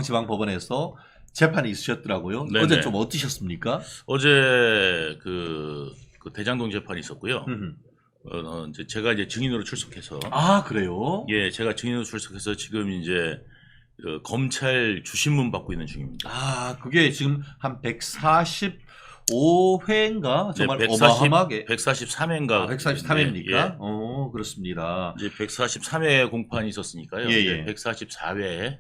지방법원에서 재판이 있으셨더라고요. 네네. 어제 좀 어떠셨습니까? 어제 그 대장동 재판이 있었고요. 음흠. 이제 제가 이제 증인으로 출석해서 아, 그래요? 예, 제가 증인으로 출석해서 지금 이제 검찰 주신문 받고 있는 중입니다. 아, 그게 지금 한 145회인가? 정말 네, 어마어마하게. 143회인가. 143회입니까? 예. 그렇습니다. 이제 143회 공판이 있었으니까요. 예, 예. 144회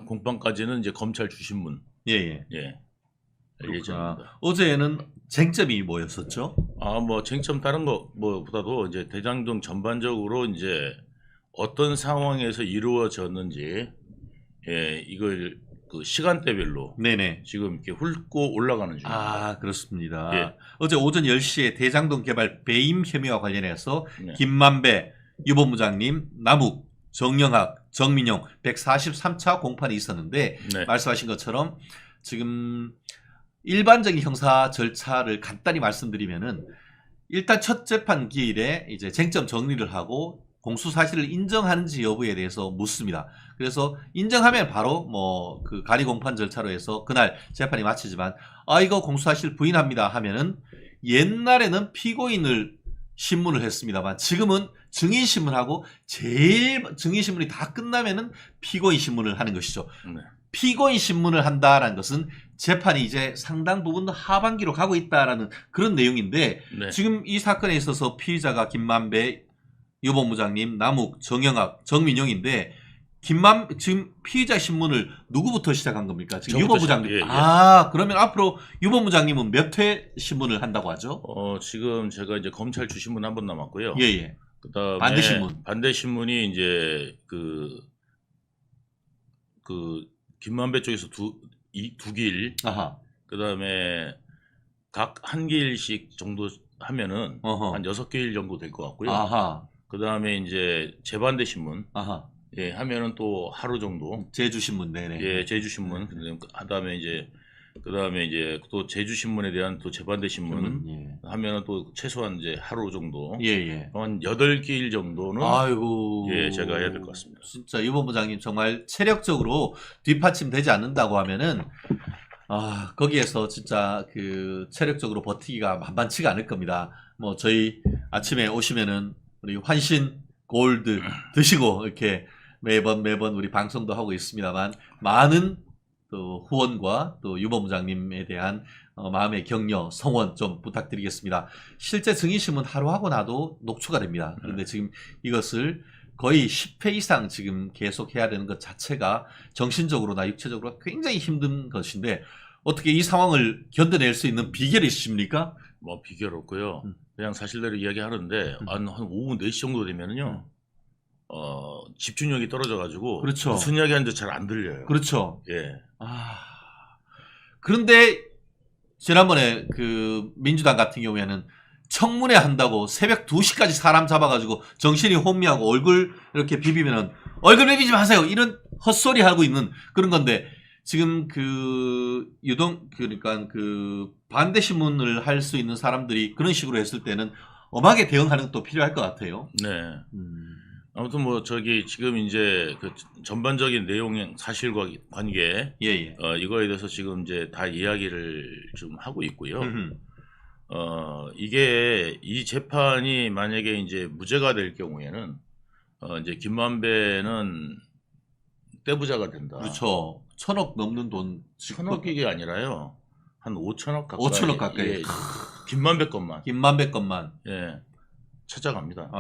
공판까지는 이제 검찰 주신문 예, 예. 예. 그렇구나. 예정입니다. 어제는 쟁점이 뭐였었죠? 뭐 쟁점 다른 거 뭐보다도 이제 대장동 전반적으로 이제 어떤 상황에서 이루어졌는지 예, 이걸 그 시간대별로 네네. 지금 이렇게 훑고 올라가는 중입니다. 아, 그렇습니다. 예. 어제 오전 10시에 대장동 개발 배임 혐의와 관련해서 네. 김만배 유보부장님, 남욱, 정영학, 정민용 143차 공판이 있었는데 네. 말씀하신 것처럼 지금 일반적인 형사 절차를 간단히 말씀드리면은 일단 첫 재판 기일에 이제 쟁점 정리를 하고 공수 사실을 인정하는지 여부에 대해서 묻습니다. 그래서 인정하면 바로 뭐 그 간이 공판 절차로 해서 그날 재판이 마치지만 이거 공수 사실 부인합니다 하면은 옛날에는 피고인을 신문을 했습니다만 지금은 증인 신문하고 제일 증인 신문이 다 끝나면은 피고인 신문을 하는 것이죠. 네. 피고인 신문을 한다라는 것은 재판이 이제 상당 부분 하반기로 가고 있다라는 그런 내용인데 네. 지금 이 사건에 있어서 피의자가 김만배 유보부장님, 남욱, 정영학, 정민용인데 지금 피의자 신문을 누구부터 시작한 겁니까? 지금 유보부장님. 예, 예. 그러면 앞으로 유보부장님은 몇 회 신문을 한다고 하죠? 지금 제가 이제 검찰 주신문 한 번 남았고요. 예, 예. 그다음에 반대신문. 반대신문이 이제 김만배 쪽에서 두 길, 아하. 그다음에 각 한 길씩 정도 하면은 어허. 한 6길 정도 될 것 같고요. 아하. 그다음에 이제 재반대 신문 아하. 예, 하면은 또 하루 정도. 제주신문 네네. 예, 제주신문. 그다음에 이제 또 제주신문에 대한 또 재반대 신문 예. 하면은 또 최소한 이제 하루 정도. 예, 예. 한 8길 정도는 아이고. 예, 제가 해야 될 것 같습니다. 진짜 유보부장님 정말 체력적으로 뒷받침되지 않는다고 하면은 거기에서 진짜 그 체력적으로 버티기가 만만치가 않을 겁니다. 뭐 저희 아침에 오시면은 우리 환신 골드 드시고 이렇게 매번 우리 방송도 하고 있습니다만 많은 또 후원과 또 유보부장님에 대한 마음의 격려, 성원 좀 부탁드리겠습니다. 실제 증인심은 하루 하고 나도 녹초가 됩니다. 그런데 지금 이것을 거의 10회 이상 지금 계속 해야 되는 것 자체가 정신적으로나 육체적으로 굉장히 힘든 것인데 어떻게 이 상황을 견뎌낼 수 있는 비결이 있으십니까? 뭐 비결 없고요. 그냥 사실대로 이야기하는데 한 오후 4시 정도 되면은요. 집중력이 떨어져가지고 그렇죠. 무슨 이야기 하는지 잘 안 들려요. 그렇죠. 예. 그런데 지난번에 그 민주당 같은 경우에는 청문회 한다고 새벽 2시까지 사람 잡아가지고 정신이 혼미하고 얼굴 이렇게 비비면은 얼굴 비비지 마세요 이런 헛소리 하고 있는 그런 건데 지금 그러니까 그 반대 신문을 할 수 있는 사람들이 그런 식으로 했을 때는 엄하게 대응하는 것도 필요할 것 같아요. 네. 아무튼 뭐 지금 이제 그 전반적인 내용 사실과 관계 예. 이거에 대해서 지금 이제 다 이야기를 좀 하고 있고요. 이게 이 재판이 만약에 이제 무죄가 될 경우에는 이제 김만배는 떼부자가 된다. 그렇죠. 1,000억 넘는 돈. 1,000억이 아니라요. 한 5천억 가까이. 5천억 가까이. 예, 김만배 것만. 김만배 것만. 예. 찾아갑니다.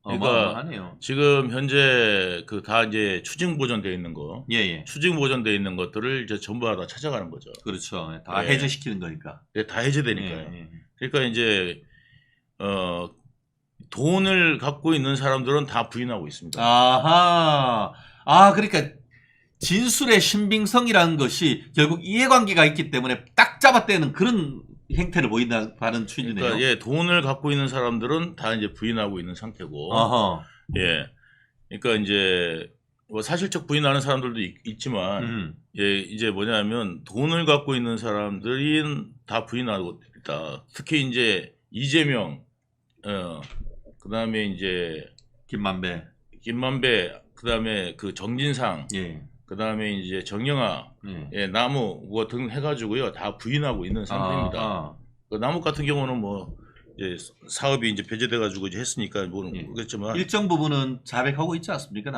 그러니까 어마어마하네요. 지금 현재 다 이제 추징 보전되어 있는 거. 예. 추징 보전되어 있는 것들을 이제 전부 다 찾아가는 거죠. 그렇죠. 다 예. 해제시키는 거니까. 예, 다 해제되니까요. 예. 그러니까 이제 돈을 갖고 있는 사람들은 다 부인하고 있습니다. 아하. 그러니까 진술의 신빙성이라는 것이 결국 이해관계가 있기 때문에 딱 잡아떼는 그런 행태를 보인다는 추이네요. 그러니까 예, 돈을 갖고 있는 사람들은 다 이제 부인하고 있는 상태고. 예. 그러니까 이제 뭐 사실적 부인하는 사람들도 있지만 예, 이제 뭐냐면 돈을 갖고 있는 사람들이 다 부인하고 있다. 특히 이제 이재명 그다음에 이제 김만배 그다음에 그 정진상, 예. 그다음에 이제 정영학, 예. 예, 나무 뭐 등 해가지고요 다 부인하고 있는 상태입니다. 그 나무 같은 경우는 뭐 예, 사업이 이제 배제돼가지고 이제 했으니까 뭐 예. 그렇지만 일정 부분은 자백하고 있지 않습니까?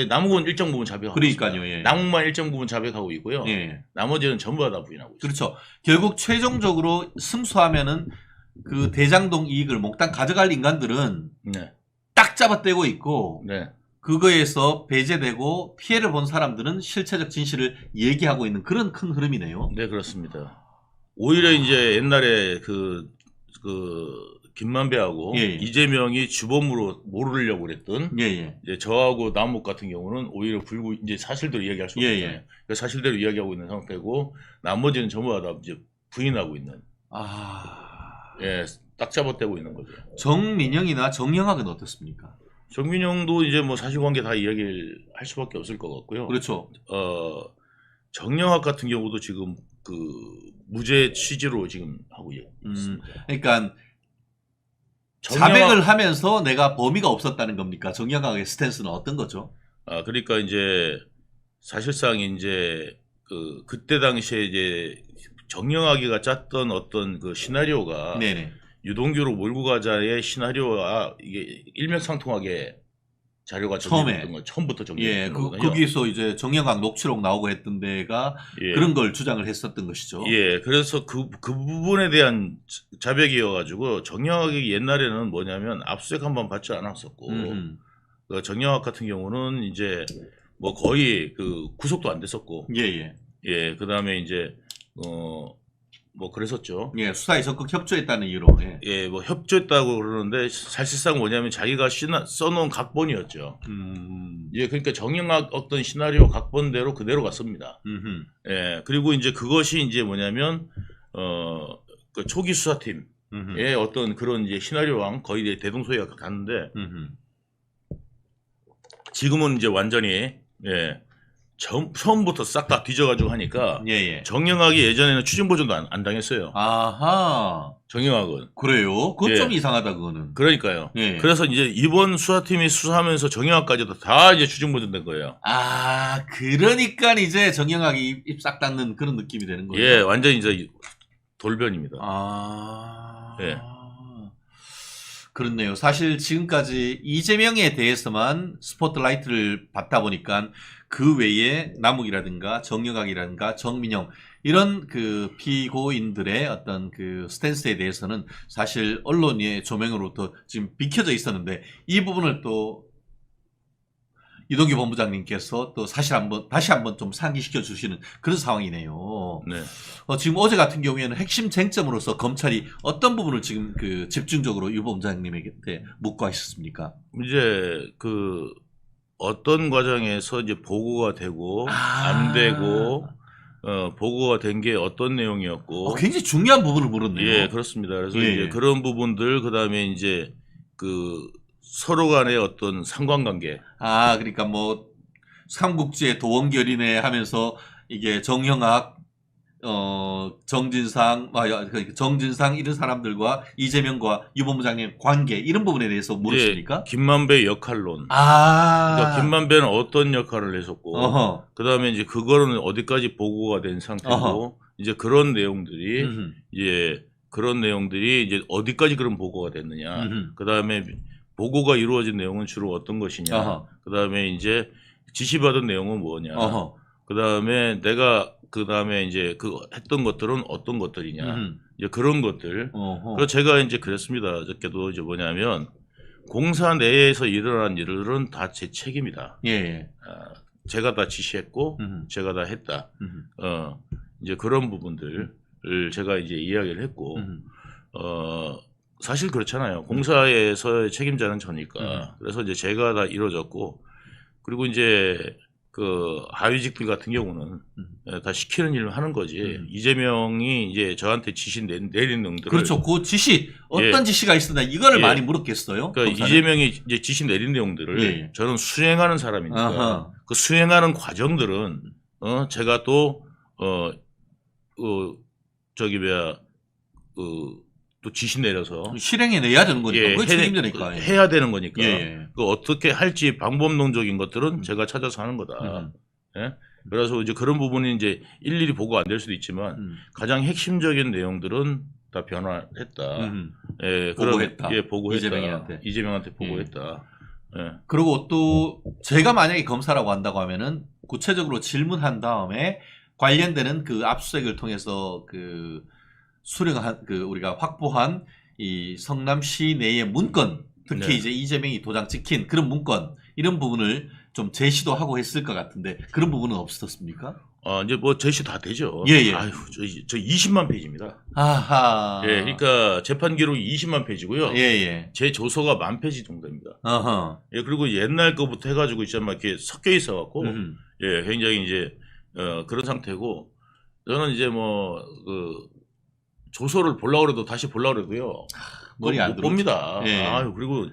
나무는 일정 부분 자백하고 그러니까요. 있습니다. 예. 나무만 일정 부분 자백하고 있고요. 예. 나머지는 전부 다 부인하고 있습니다. 그렇죠. 결국 최종적으로 승소하면은 그 대장동 이익을 몽땅 가져갈 인간들은 네. 딱 잡아떼고 있고 네. 그거에서 배제되고 피해를 본 사람들은 실체적 진실을 얘기하고 있는 그런 큰 흐름이네요. 네, 그렇습니다. 오히려 이제 옛날에 그 김만배하고 예, 예. 이재명이 주범으로 몰으려고 그랬던 예. 이제 저하고 남욱 같은 경우는 오히려 불구 이제 사실대로 이야기할 수 예, 없잖아요. 예. 그러니까 사실대로 이야기하고 있는 상태고 나머지는 전부 다 이제 부인하고 있는. 예, 딱 잡아떼고 있는 거죠. 정민영이나 정영학은 어떻습니까? 정민영도 이제 뭐 사실관계 다 이야기를 할 수밖에 없을 것 같고요. 그렇죠. 정영학 같은 경우도 지금 그 무죄 취지로 지금 하고 있습니다. 그러니까 자백을 하면서 내가 범위가 없었다는 겁니까? 정영학의 스탠스는 어떤 거죠? 그러니까 이제 사실상 이제 그때 당시에 이제 정영학이가 짰던 어떤 그 시나리오가 네네. 유동규로 몰고 가자의 시나리오와 이게 일맥상통하게 자료가 정리됐던 거 처음부터 정리됐던 예, 거거든요. 거기서 이제 정영학 녹취록 나오고 했던 데가 예. 그런 걸 주장을 했었던 것이죠. 예, 그래서 그 부분에 대한 자백이어가지고 정영학이 옛날에는 뭐냐면 압수수색 한번 받지 않았었고 그 정영학 같은 경우는 이제 뭐 거의 그 구속도 안 됐었고 예, 그다음에 이제 뭐 그랬었죠. 예, 수사에 적극 협조했다는 이유로. 예, 뭐 협조했다고 그러는데 사실상 뭐냐면 자기가 써놓은 각본이었죠. 예, 그러니까 정영학 어떤 시나리오 각본대로 그대로 갔습니다. 예, 그리고 이제 그것이 이제 뭐냐면 그 초기 수사팀의 어떤 그런 이제 시나리오랑 거의 대동소이가 갔는데 지금은 이제 완전히 예. 처음부터 싹 다 뒤져가지고 하니까 정영학이 예전에는 추징보전도 안 당했어요. 아하. 정영학은. 그래요? 그건 좀 이상하다 그거는. 그러니까요. 그래서 이제 이번 수사팀이 수사하면서 정영학까지도 다 이제 추징보전된 거예요. 그러니까 이제 정영학이 입 싹 닫는 그런 느낌이 되는 거예요. 예, 완전 이제 돌변입니다. 예. 그렇네요. 사실 지금까지 이재명에 대해서만 스포트라이트를 받다 보니까 그 외에 남욱이라든가 정영학이라든가 정민영 이런 그 피고인들의 어떤 그 스탠스에 대해서는 사실 언론의 조명으로부터 지금 비켜져 있었는데 이 부분을 또 이동규 본부장님께서 또 다시 한번 좀 상기시켜 주시는 그런 상황이네요. 네. 지금 어제 같은 경우에는 핵심 쟁점으로서 검찰이 어떤 부분을 지금 그 집중적으로 유 본부장님에게 묻고 하셨습니까? 이제 그 어떤 과정에서 이제 보고가 되고 안 되고 보고가 된 게 어떤 내용이었고 굉장히 중요한 부분을 물었네요. 예, 그렇습니다. 그래서 이제 그런 부분들 그다음에 이제 그 서로 간의 어떤 상관관계. 그러니까 뭐 삼국지의 도원결이네 하면서 이게 정영학, 정진상 이런 사람들과 이재명과 유 본부장님 관계 이런 부분에 대해서 물었습니까? 예, 김만배 역할론. 그러니까 김만배는 어떤 역할을 했었고, 그 다음에 이제 그거는 어디까지 보고가 된 상태고, 이제 그런 내용들이 이제 어디까지 그런 보고가 됐느냐. 그 다음에 보고가 이루어진 내용은 주로 어떤 것이냐. 그 다음에 이제 지시받은 내용은 뭐냐. 그 다음에 이제 그 했던 것들은 어떤 것들이냐. 이제 그런 것들. 그래서 제가 이제 그랬습니다. 어저께도 이제 뭐냐면 공사 내에서 일어난 일들은 다 제 책임이다. 제가 다 지시했고, 제가 다 했다. 이제 그런 부분들을 제가 이제 이야기를 했고, 사실 그렇잖아요. 공사에서의 책임자는 저니까. 그래서 이제 제가 다 이루어졌고, 그리고 이제 그 하위직들 같은 경우는 다 시키는 일을 하는 거지. 이재명이 이제 저한테 지시 내린 내용들을 그렇죠. 그 지시 어떤 지시가 있었나 이거를 많이 물었겠어요. 그러니까 검사는? 이재명이 이제 지시 내린 내용들을 저는 수행하는 사람이니까 그 수행하는 과정들은 제가 또 또 지시 내려서 실행해 내야 되는 거니까. 예, 그게 책임자니까. 예. 해야 되는 거니까 예. 그 어떻게 할지 방법론적인 것들은 제가 찾아서 하는 거다. 예? 그래서 이제 그런 부분이 이제 일일이 보고 안 될 수도 있지만 가장 핵심적인 내용들은 다 변화했다. 예, 보고했다. 예, 보고했다. 이재명한테 보고했다. 예. 그리고 또 제가 만약에 검사라고 한다고 하면은 구체적으로 질문한 다음에 관련되는 그 압수수색을 통해서 그 수령한 그 우리가 확보한 이 성남시 내의 문건, 특히 네. 이제 이재명이 도장 찍힌 그런 문건 이런 부분을 좀 제시도 하고 했을 것 같은데 그런 부분은 없었습니까? 이제 뭐 제시 다 되죠. 예. 아유, 저 20만 페이지입니다. 아하. 예, 그러니까 재판 기록이 20만 페이지고요. 예. 제 조서가 10,000페이지 정도입니다. 어허. 예, 그리고 옛날 거부터 해가지고 있잖아요. 이렇게 섞여 있어갖고, 예, 굉장히 이제 그런 상태고, 저는 이제 뭐 그 조서를 보려고 그래도 다시 보려고 그래도요. 머리 안 못 봅니다. 예. 아유, 그리고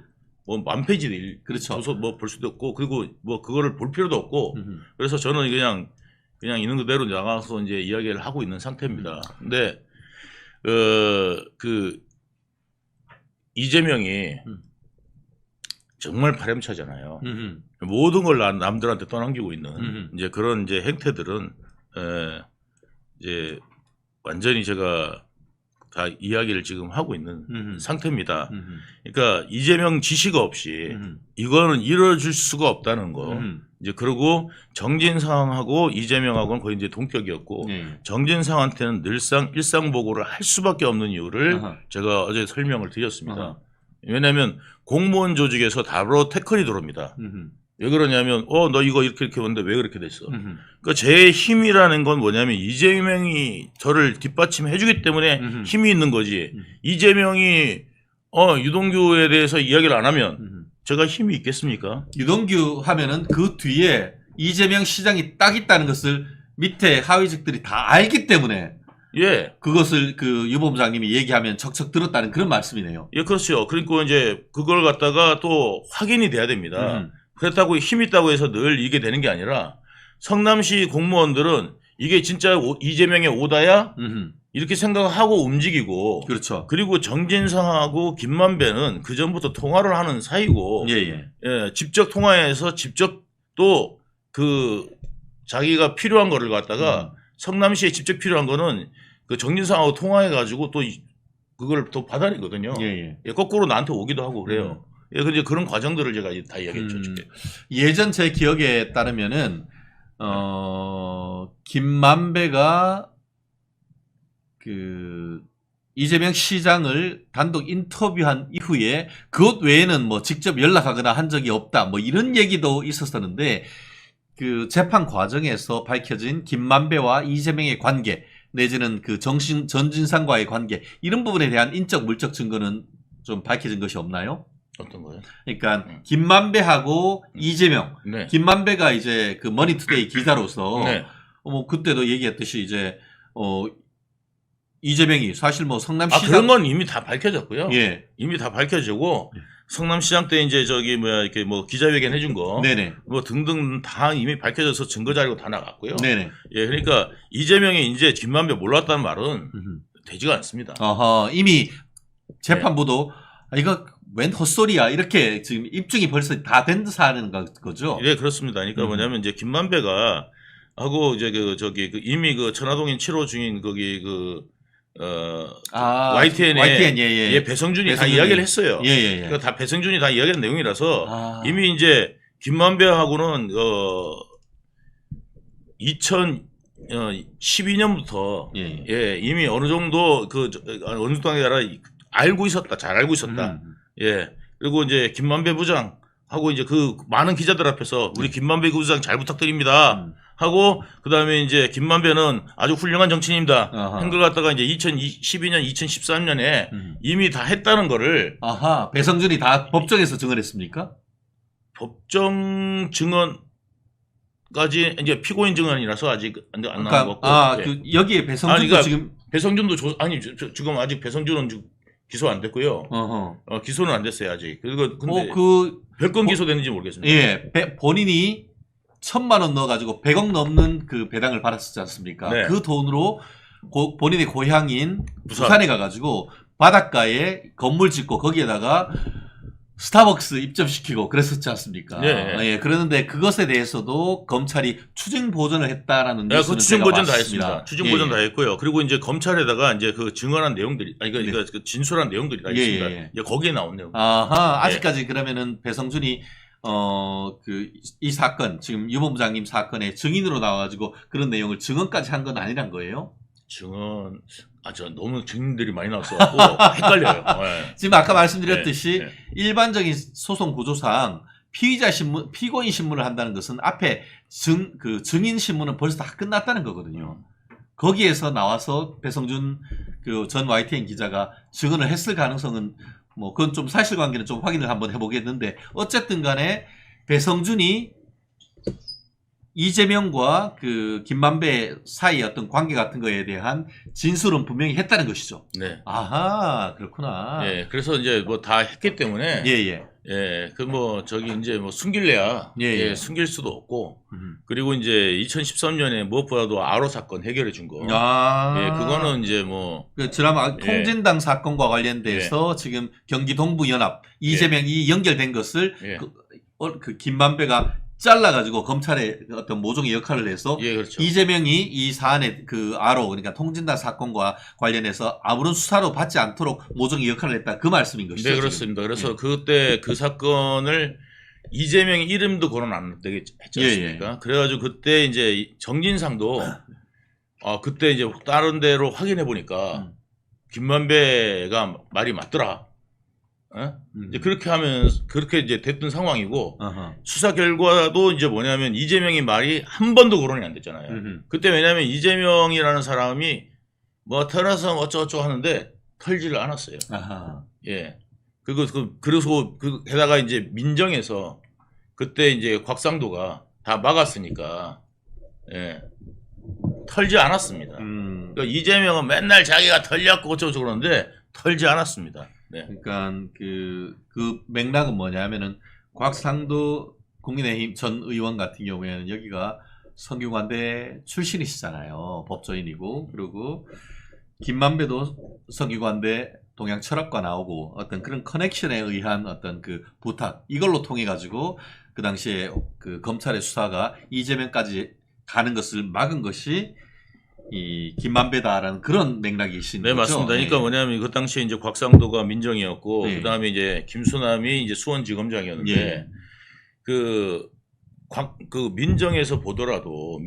뭐 10,000페이지 그렇죠. 조서 뭐 볼 수도 없고, 그리고 뭐 그거를 볼 필요도 없고, 그래서 저는 그냥 있는 그대로 나가서 이제 이야기를 하고 있는 상태입니다. 근데 그 이재명이 정말 파렴치하잖아요. 모든 걸 남들한테 떠넘기고 있는 이제 그런 이제 행태들은 이제 완전히 제가 다 이야기를 지금 하고 있는 상태입니다. 그러니까 이재명 지시가 없이 이거는 이루어질 수가 없다는 거. 이제 그리고 정진상하고 이재명하고는 거의 이제 동격이었고 정진상한테는 늘상 일상보고를 할 수밖에 없는 이유를 제가 어제 설명을 드렸습니다. 왜냐하면 공무원 조직에서 바로 태클이 들어옵니다. 왜 그러냐면 너 이거 이렇게 했는데 왜 그렇게 됐어? 그러니까 제 힘이라는 건 뭐냐면 이재명이 저를 뒷받침해 주기 때문에 힘이 있는 거지. 이재명이 유동규에 대해서 이야기를 안 하면 제가 힘이 있겠습니까? 유동규 하면은 그 뒤에 이재명 시장이 딱 있다는 것을 밑에 하위직들이 다 알기 때문에 예. 그것을 그 유보부장님이 얘기하면 척척 들었다는 그런 말씀이네요. 예, 그렇죠. 그러니까 이제 그걸 갖다가 또 확인이 돼야 됩니다. 그렇다고 힘 있다고 해서 늘 이게 되는 게 아니라 성남시 공무원들은 이게 진짜 이재명의 오다야? 이렇게 생각하고 움직이고. 그렇죠. 그리고 정진상하고 김만배는 그 전부터 통화를 하는 사이고. 예. 직접 통화해서 직접 또 그 자기가 필요한 거를 갖다가 성남시에 직접 필요한 거는 그 정진상하고 통화해가지고 또 그걸 또 받아내거든요. 예. 거꾸로 나한테 오기도 하고 그래요. 예, 근데 그런 과정들을 제가 다 이야기했죠. 예전 제 기억에 따르면은 김만배가 그 이재명 시장을 단독 인터뷰한 이후에 그것 외에는 뭐 직접 연락하거나 한 적이 없다. 뭐 이런 얘기도 있었었는데 그 재판 과정에서 밝혀진 김만배와 이재명의 관계 내지는 그 전진상과의 관계 이런 부분에 대한 인적 물적 증거는 좀 밝혀진 것이 없나요? 어떤 거요? 그러니까 김만배하고 이재명, 네. 김만배가 이제 그 머니투데이 기자로서 네. 뭐 그때도 얘기했듯이 이제 이재명이 사실 뭐 성남시장 그런 건 이미 다 밝혀졌고요. 예. 이미 다 밝혀지고 성남시장 때 이제 저기 뭐야 이렇게 뭐 기자회견 해준 거, 네네. 뭐 등등 다 이미 밝혀져서 증거 자료가 다 나갔고요. 네네. 예, 그러니까 이재명이 이제 김만배 몰랐다는 말은 되지가 않습니다. 이미 재판부도 이거 웬 헛소리야 이렇게 지금 입증이 벌써 다 된 사는 거죠. 예, 그렇습니다. 그러니까 뭐냐면 이제 김만배가 하고 이제 이미 그 천화동인 7호 중인 거기 YTN 예, 배성준이 다 이야기를 했어요. 예. 그러니까 다 배성준이 다 이야기한 내용이라서 이미 이제 김만배하고는 2012년부터 예, 이미 어느 정도 어느 정도 아니라 알고 있었다. 잘 알고 있었다. 예. 그리고 이제 김만배 부장하고 이제 그 많은 기자들 앞에서 우리 김만배 부장 잘 부탁드립니다. 하고 그다음에 이제 김만배는 아주 훌륭한 정치인입니다. 한 걸 갖다가 이제 2012년, 2013년에 이미 다 했다는 거를 배성준이 다 법정에서 증언했습니까? 법정 증언까지 이제 피고인 증언이라서 아직 안 나온 것 같고. 여기에 배성준도 그러니까 지금 배성준도 지금 아직 배성준은 기소 안 됐고요. 기소는 안 됐어요 아직. 그리고 근데 별건 기소됐는지 모르겠습니다. 예, 본인이 1,000만 원 넣어가지고 100억 넘는 그 배당을 받았었지 않습니까? 네. 그 돈으로 본인의 고향인 부산에 가가지고 바닷가에 건물 짓고 거기에다가 스타벅스 입점시키고 그랬었지 않습니까? 네. 예, 그러는데 그것에 대해서도 검찰이 추징 보전을 했다라는 네, 뉴스는 그 추징 제가 보전 다 봤습니다. 했습니다. 추징 예, 보전 예. 다 했고요. 그리고 이제 검찰에다가 이제 그 증언한 내용들이, 그러니까 그 진술한 내용들이 다 예, 있습니다. 예. 이제 거기에 나온 내용. 아하, 아직까지 그러면은 배성준이 이 사건, 지금 유본부장님 사건의 증인으로 나와가지고 그런 내용을 증언까지 한 건 아니란 거예요? 증언, 저 너무 증인들이 많이 나왔어갖고 헷갈려요. 네. 지금 아까 말씀드렸듯이 네, 네. 일반적인 소송 구조상 피의자 신문, 피고인 신문을 한다는 것은 앞에 증인 신문은 벌써 다 끝났다는 거거든요. 거기에서 나와서 배성준 그 전 YTN 기자가 증언을 했을 가능성은 뭐 그건 좀 사실관계는 좀 확인을 한번 해보겠는데 어쨌든 간에 배성준이 이재명과 그 김만배 사이의 어떤 관계 같은 거에 대한 진술은 분명히 했다는 것이죠. 네. 아하, 그렇구나. 예, 그래서 이제 뭐 다 했기 때문에. 예, 예. 예, 그 뭐 저기 이제 뭐 숨길래야 예, 예. 예, 숨길 수도 없고 그리고 이제 2013년에 무엇보다도 아로 사건 해결해 준 거. 아. 예, 그거는 이제 뭐 그 드라마 예. 통진당 사건과 관련돼서 지금 경기 동부연합 이재명이 연결된 것을 예. 그 김만배가 잘라가지고 검찰의 어떤 모종의 역할을 해서 예, 그렇죠. 이재명이 이 사안의 그 아로 그러니까 통진당 사건과 관련해서 아무런 수사로 받지 않도록 모종의 역할을 했다 그 말씀인 것이죠. 네, 지금. 그렇습니다. 그래서 예. 그때 그 사건을 이재명 이름도 거론 안 되게 했지 않습니까? 예. 그래가지고 그때 이제 정진상도 그때 이제 다른 데로 확인해 보니까 김만배가 말이 맞더라. 이제 그렇게 하면 그렇게 이제 됐던 상황이고 어허. 수사 결과도 이제 뭐냐면 이재명이 말이 한 번도 거론이 안 됐잖아요. 그때 왜냐하면 이재명이라는 사람이 뭐 태어나서 어쩌고저쩌고 하는데 털지를 않았어요. 아하. 예. 그래서 게다가 이제 민정에서 그때 이제 곽상도가 다 막았으니까 예. 털지 않았습니다. 그러니까 이재명은 맨날 자기가 털렸고 어쩌고저쩌고 그러는데 털지 않았습니다. 네. 그러니까 그 맥락은 뭐냐면은 곽상도 국민의힘 전 의원 같은 경우에는 여기가 성균관대 출신이시잖아요. 법조인이고 그리고 김만배도 성균관대 동양철학과 나오고 어떤 그런 커넥션에 의한 어떤 그 부탁 이걸로 통해 가지고 그 당시에 그 검찰의 수사가 이재명까지 가는 것을 막은 것이 이 김만배다라는 그런 맥락이신 네, 거죠. 맞습니다. 그러니까 네. 뭐냐면 그 당시에 이제 곽상도가 민정이었고 네. 그다음에 이제 김수남이 이제 수원지검장이었는데 예. 그 민정에서 보더라도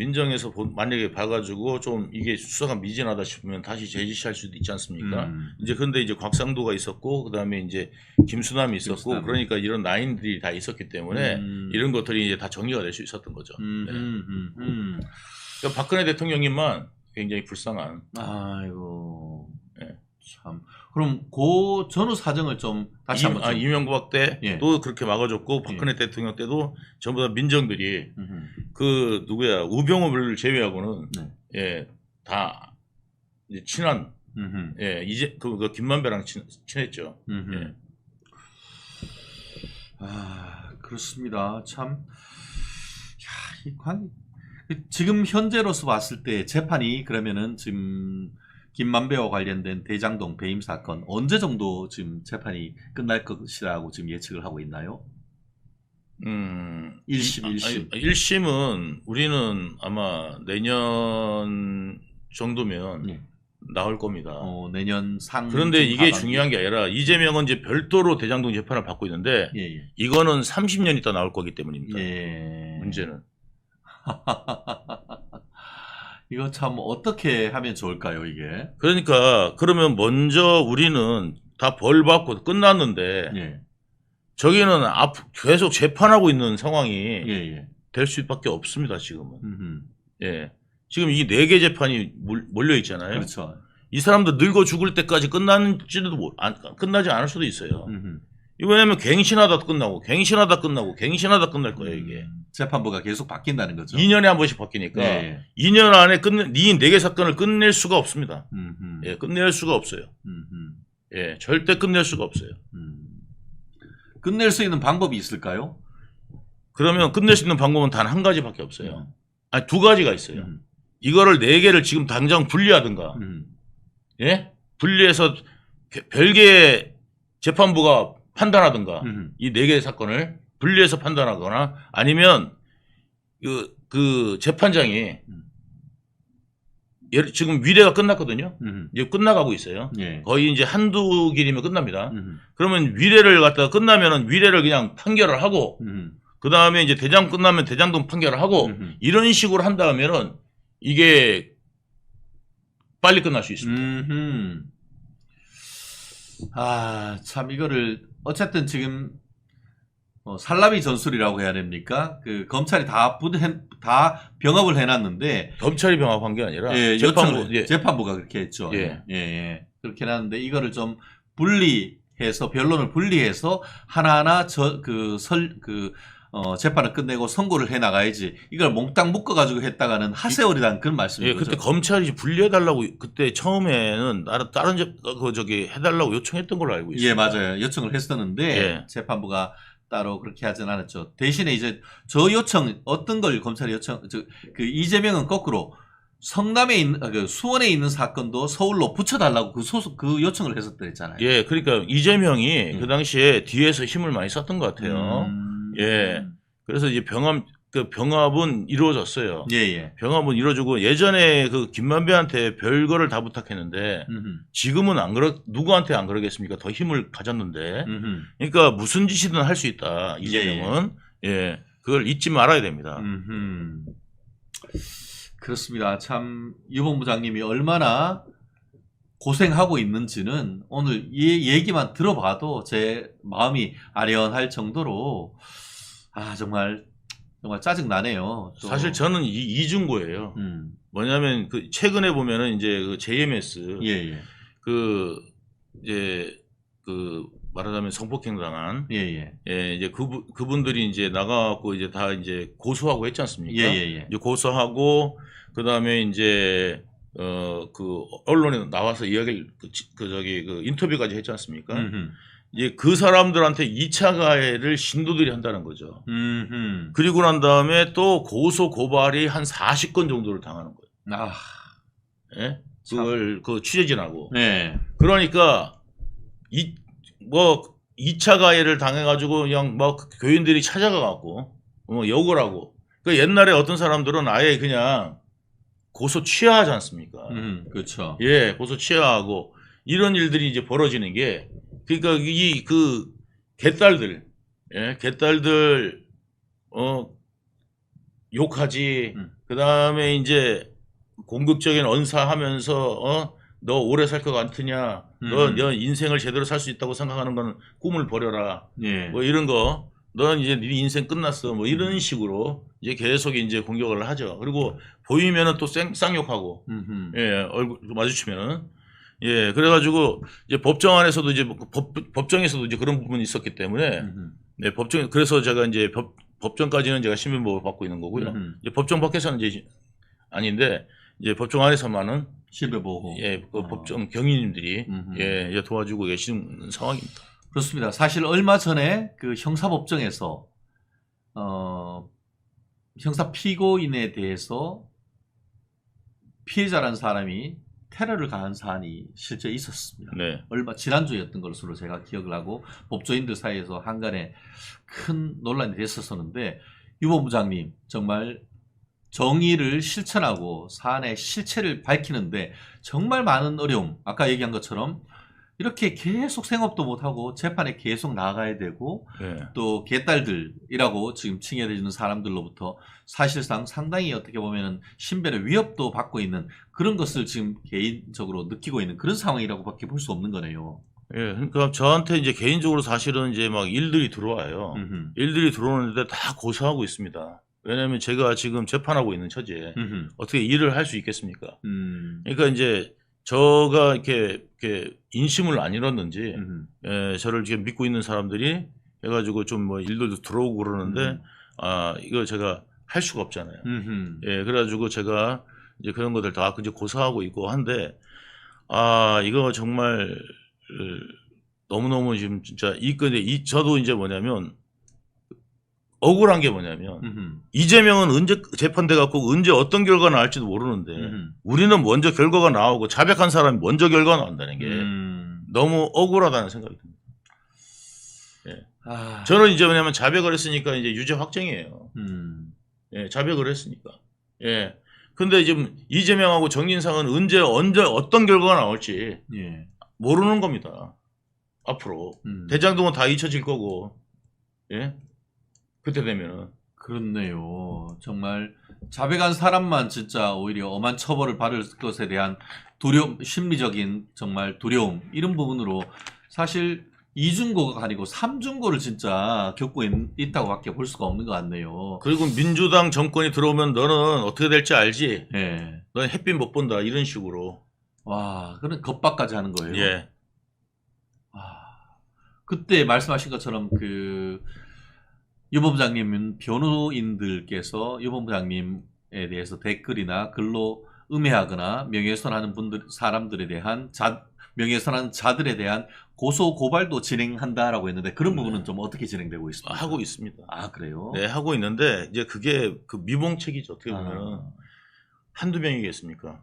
만약에 봐가지고 좀 이게 수사가 미진하다 싶으면 다시 재지시할 수도 있지 않습니까? 이제 근데 이제 곽상도가 있었고 그다음에 이제 김수남이 있었고 김수남. 그러니까 이런 라인들이 다 있었기 때문에 이런 것들이 이제 다 정리가 될 수 있었던 거죠. 네. 그러니까 박근혜 대통령님만 굉장히 불쌍한. 아이고. 네. 참. 그럼 고 전후 사정을 좀 다시 한번 좀. 이명박 때도 예. 그렇게 막아줬고 박근혜 대통령 때도 전부 다 민정들이 그 누구야 우병우를 제외하고는 네. 예, 다 이제 친한 예, 이제 그 김만배랑 친했죠. 예. 아, 그렇습니다. 참. 야, 지금 현재로서 봤을 때 재판이 그러면은 지금 김만배와 관련된 대장동 배임 사건 언제 정도 지금 재판이 끝날 것이라고 지금 예측을 하고 있나요? 1심. 1심은 우리는 아마 내년 정도면 예. 나올 겁니다. 내년 상. 그런데 이게 중요한 게 아니라 이재명은 이제 별도로 대장동 재판을 받고 있는데 예. 이거는 30년 있다 나올 거기 때문입니다. 예. 문제는. 이거 참 어떻게 하면 좋을까요, 이게? 그러니까 그러면 먼저 우리는 다 벌 받고 끝났는데 예. 저기는 계속 재판하고 있는 상황이 예. 될 수밖에 없습니다. 지금은. 예. 지금 이 4개 재판이 몰려 있잖아요. 그렇죠. 이 사람들 늙어 죽을 때까지 끝나지도 끝나지 않을 수도 있어요. 이거 왜냐면 갱신하다 끝나고 갱신하다 끝날 거예요, 이게. 재판부가 계속 바뀐다는 거죠. 2년에 한 번씩 바뀌니까 예. 2년 안에 이 4개 사건을 끝낼 수가 없습니다. 음흠. 예, 끝낼 수가 없어요. 예, 절대 끝낼 수가 없어요. 끝낼 수 있는 방법이 있을까요? 그러면 끝낼 수 있는 방법은 단 한 가지밖에 없어요. 아니, 2가지가 있어요. 이거를 4개를 지금 당장 분리하든가. 예? 분리해서 별개의 재판부가 판단하든가 음흠. 이 4개의 사건을 분리해서 판단하거나 아니면 그 재판장이 지금 위례가 끝났거든요. 이제 끝나가고 있어요. 예. 거의 이제 한두 길이면 끝납니다. 음흠. 그러면 위례를 갖다가 끝나면은 위례를 그냥 판결을 하고 그 다음에 이제 대장 끝나면 대장동 판결을 하고 이런 식으로 한다면은 이게 빨리 끝날 수 있습니다. 아, 참 이거를 어쨌든 지금 살라미 전술이라고 해야 됩니까? 그 검찰이 다 병합을 해놨는데 검찰이 병합한 게 아니라 예, 재판부, 재판부가 그렇게 했죠. 예. 예. 그렇게 해놨는데 이거를 좀 분리해서 변론을 분리해서 하나하나 재판을 끝내고 선고를 해 나가야지. 이걸 몽땅 묶어가지고 했다가는 하세월이라는 그런 말씀인 예, 거죠. 그때 검찰이 분리해달라고 그때 처음에는 다른 해달라고 요청했던 걸로 알고 있어요. 예, 맞아요. 요청을 했었는데 예. 재판부가 따로 그렇게 하진 않았죠. 대신에 이제 저 요청 어떤 걸 검찰이 그 이재명은 거꾸로 성남에 있는 수원에 있는 사건도 서울로 붙여달라고 그 요청을 했었댔잖아요. 예, 그러니까 이재명이 그 당시에 뒤에서 힘을 많이 썼던 것 같아요. 예, 그래서 이제 병합은 이루어졌어요. 예. 병합은 이루어지고 예전에 그 김만배한테 별거를 다 부탁했는데 지금은 누구한테 안 그러겠습니까? 더 힘을 가졌는데. 그러니까 무슨 짓이든 할 수 있다. 이재명은. 예, 그걸 잊지 말아야 됩니다. 그렇습니다. 참 유 본부장님이 얼마나 고생하고 있는지는 오늘 이 얘기만 들어봐도 제 마음이 아련할 정도로 정말 짜증 나네요. 사실 저는 이중고예요. 뭐냐면 그 최근에 보면은 이제 그 JMS 이제 말하자면 성폭행 당한 이제 그분들이 이제 나가갖고 이제 다 이제 고소하고 했지 않습니까? 이제 고소하고 그다음에 이제 그 언론에 나와서 이야기를 인터뷰까지 했지 않습니까? 이제 그 사람들한테 2차 가해를 신도들이 한다는 거죠. 그리고 난 다음에 또 고소 고발이 한 40건 정도를 당하는 거예요. 예? 그걸 취재진하고. 네. 그러니까 2차 가해를 당해가지고 그냥 교인들이 찾아가 갖고 욕을 하고. 그 옛날에 어떤 사람들은 아예 그냥 고소 취하하지 않습니까? 그렇죠. 예, 고소 취하하고 이런 일들이 이제 벌어지는 게. 그러니까 개딸들 욕하지. 그다음에 이제 공격적인 언사하면서 너 오래 살 것 같으냐? 너 인생을 제대로 살 수 있다고 생각하는 거는 꿈을 버려라. 뭐 이런 거. 넌 이제 네 인생 끝났어. 뭐 이런 식으로 이제 계속 이제 공격을 하죠. 그리고 보이면은 또 쌍욕하고. 예, 얼굴 마주치면은. 예, 그래가지고 이제 법정 안에서도 이제 법정에서도 이제 그런 부분이 있었기 때문에 네, 그래서 제가 이제 법정까지는 제가 신변보호를 받고 있는 거고요. 이제 법정 밖에서는 이제 아닌데 이제 법정 안에서만은 신변보호. 예, 그 법정 경위님들이 예, 이제 도와주고 계시는 상황입니다. 그렇습니다. 사실 얼마 전에 그 형사법정에서 형사 피고인에 대해서 피해자라는 사람이 테러를 가한 사안이 실제 있었습니다. 네. 지난주였던 것으로 제가 기억을 하고 법조인들 사이에서 한간에 큰 논란이 됐었었는데 유 본부장님 정말 정의를 실천하고 사안의 실체를 밝히는데 정말 많은 어려움, 아까 얘기한 것처럼 이렇게 계속 생업도 못하고 재판에 계속 나가야 되고 또 개딸들이라고 지금 칭해지는 사람들로부터 사실상 상당히 어떻게 보면은 신변의 위협도 받고 있는 그런 것을 지금 개인적으로 느끼고 있는 그런 상황이라고밖에 볼 수 없는 거네요. 예, 그러니까 저한테 이제 개인적으로 사실은 이제 막 일들이 들어와요. 일들이 들어오는데 다 고소하고 있습니다. 왜냐하면 제가 지금 재판하고 있는 처지에 어떻게 일을 할 수 있겠습니까? 그러니까 이제 저가 이렇게 인심을 안 잃었는지 저를 지금 믿고 있는 사람들이 해가지고 좀 뭐 일도 들어오고 그러는데 이거 제가 할 수가 없잖아요. 예, 그래가지고 제가 이제 그런 것들 다 이제 고소하고 있고 한데 이거 정말 너무너무 지금 진짜 저도 이제 뭐냐면 억울한 게 뭐냐면 이재명은 언제 재판돼 갖고 언제 어떤 결과가 나올지도 모르는데 우리는 먼저 결과가 나오고 자백한 사람이 먼저 결과가 나온다는 게 너무 억울하다는 생각이 듭니다. 예. 저는 이제 왜냐면 자백을 했으니까 이제 유죄 확정이에요. 예, 자백을 했으니까. 예. 근데 지금 이재명하고 정진상은 언제 어떤 결과가 나올지 예. 모르는 겁니다. 앞으로 대장동은 다 잊혀질 거고, 예. 그때 되면은. 그렇네요. 정말 자백한 사람만 진짜 오히려 엄한 처벌을 받을 것에 대한 두려움, 심리적인 정말 두려움 이런 부분으로 사실 이중고가 아니고 삼중고를 진짜 겪고 있다고밖에 볼 수가 없는 것 같네요. 그리고 민주당 정권이 들어오면 너는 어떻게 될지 알지? 예. 너는 햇빛 못 본다 이런 식으로. 와, 그런 겁박까지 하는 거예요. 예. 그때 말씀하신 것처럼 유 본부장님 변호인들께서 유 본부장님에 대해서 댓글이나 글로 음해하거나 명예훼손하는 사람들에 대한 명예훼손하는 자들에 대한 고소 고발도 진행한다라고 했는데 그런 부분은 좀 어떻게 진행되고 있습니까? 하고 있습니다. 아, 그래요? 네, 하고 있는데 이제 그게 그 미봉책이죠. 어떻게 보면 한두 명이겠습니까?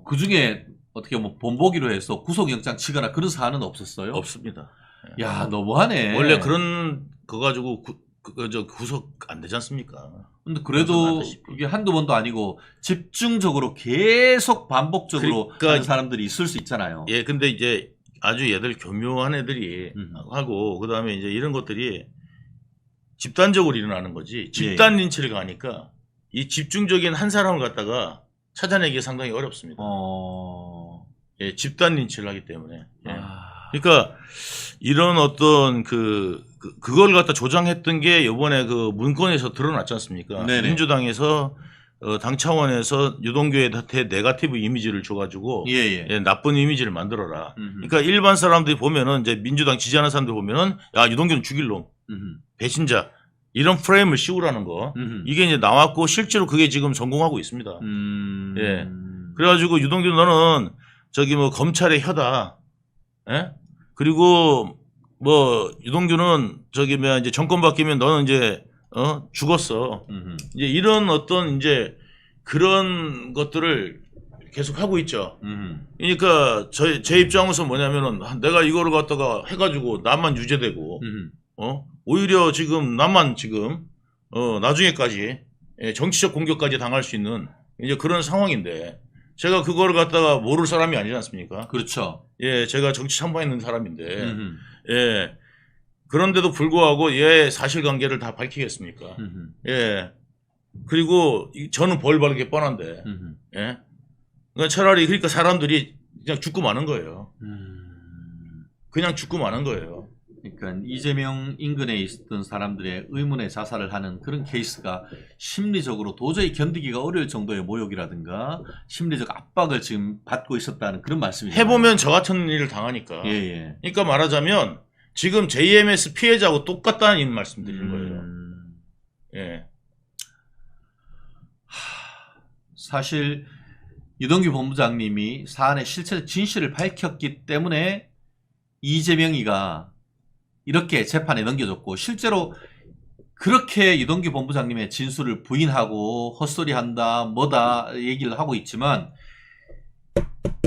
그 중에 어떻게 뭐 본보기로 해서 구속영장 치거나 그런 사안은 없었어요? 없습니다. 야, 너무하네. 원래 그런 거 가지고 구속 안 되지 않습니까? 근데 그래도 이게 한두 번도 아니고 집중적으로 계속 반복적으로 그러니까 하는 사람들이 있을 수 있잖아요. 예, 근데 이제 아주 얘들 교묘한 애들이 하고 그다음에 이제 이런 것들이 집단적으로 일어나는 거지. 집단 린치를 가니까 이 집중적인 한 사람을 갖다가 찾아내기가 상당히 어렵습니다. 예, 집단 린치를 하기 때문에. 예. 그러니까 이런 어떤 그걸 갖다 조장했던 게 이번에 그 문건에서 드러났지 않습니까? 네네. 민주당에서 당 차원에서 유동규한테 네거티브 이미지를 줘가지고 예. 예, 나쁜 이미지를 만들어라. 그러니까 일반 사람들이 보면은 이제 민주당 지지하는 사람들 보면은 야 유동규는 죽일 놈, 배신자 이런 프레임을 씌우라는 거 이게 이제 나왔고 실제로 그게 지금 성공하고 있습니다. 예, 그래가지고 유동규 너는 저기 뭐 검찰의 혀다. 예? 그리고 뭐 유동규는 저기 뭐 이제 정권 바뀌면 너는 이제 죽었어. 이제 이런 어떤 이제 그런 것들을 계속 하고 있죠. 그러니까 제 입장에서 뭐냐면은 내가 이거를 갖다가 해가지고 나만 유죄되고 오히려 지금 나만 지금 나중에까지 정치적 공격까지 당할 수 있는 이제 그런 상황인데 제가 그거를 갖다가 모를 사람이 아니지 않습니까? 그렇죠. 예, 제가 정치 참모에 있는 사람인데 예. 그런데도 불구하고 예 사실관계를 다 밝히겠습니까? 예. 그리고 저는 벌 받을 게 뻔한데. 예. 그러니까 차라리 그러니까 사람들이 그냥 죽고 마는 거예요. 그냥 죽고 마는 거예요. 그러니까 이재명 인근에 있었던 사람들의 의문의 자살을 하는 그런 케이스가 심리적으로 도저히 견디기가 어려울 정도의 모욕이라든가 심리적 압박을 지금 받고 있었다는 그런 말씀이죠. 해보면 저 같은 일을 당하니까. 예. 그러니까 말하자면 지금 JMS 피해자하고 똑같다는 말씀드리는 거예요. 예. 사실 유동규 본부장님이 사안의 실체 진실을 밝혔기 때문에 이재명이가 이렇게 재판에 넘겨졌고 실제로 그렇게 유동규 본부장님의 진술을 부인하고 헛소리한다 뭐다 얘기를 하고 있지만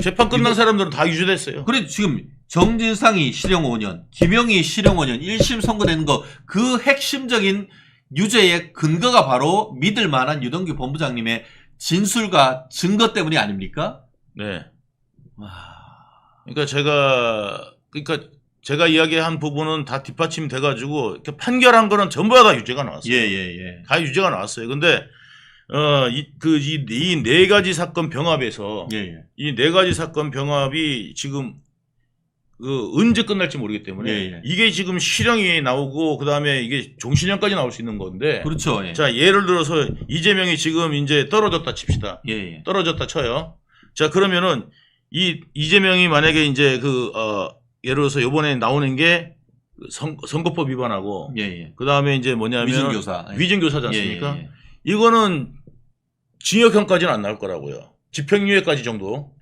재판 끝난 사람들은 다 유죄됐어요. 그래 지금 정진상이 실형 5년, 김영희 실형 5년 1심 선고되는 거 그 핵심적인 유죄의 근거가 바로 믿을 만한 유동규 본부장님의 진술과 증거 때문이 아닙니까? 네. 그러니까 제가 이야기한 부분은 다 뒷받침이 돼가지고 이렇게 판결한 거는 전부 다 유죄가 나왔어요. 예. 다 유죄가 나왔어요. 근데 이 네 가지 사건 병합에서 이 네 가지 사건 병합이 지금 언제 끝날지 모르기 때문에 이게 지금 실형이 나오고 그다음에 이게 종신형까지 나올 수 있는 건데. 그렇죠. 자 예를 들어서 이재명이 지금 이제 떨어졌다 칩시다. 떨어졌다 쳐요. 자 그러면은 이재명이 만약에 이제 예를 들어서 요번에 나오는 게 선거법 위반하고 그다음에 이제 뭐냐면 위증교사지 않습니까? 이거는 징역형까지는 안 나올 거라고요. 집행유예까지 정도.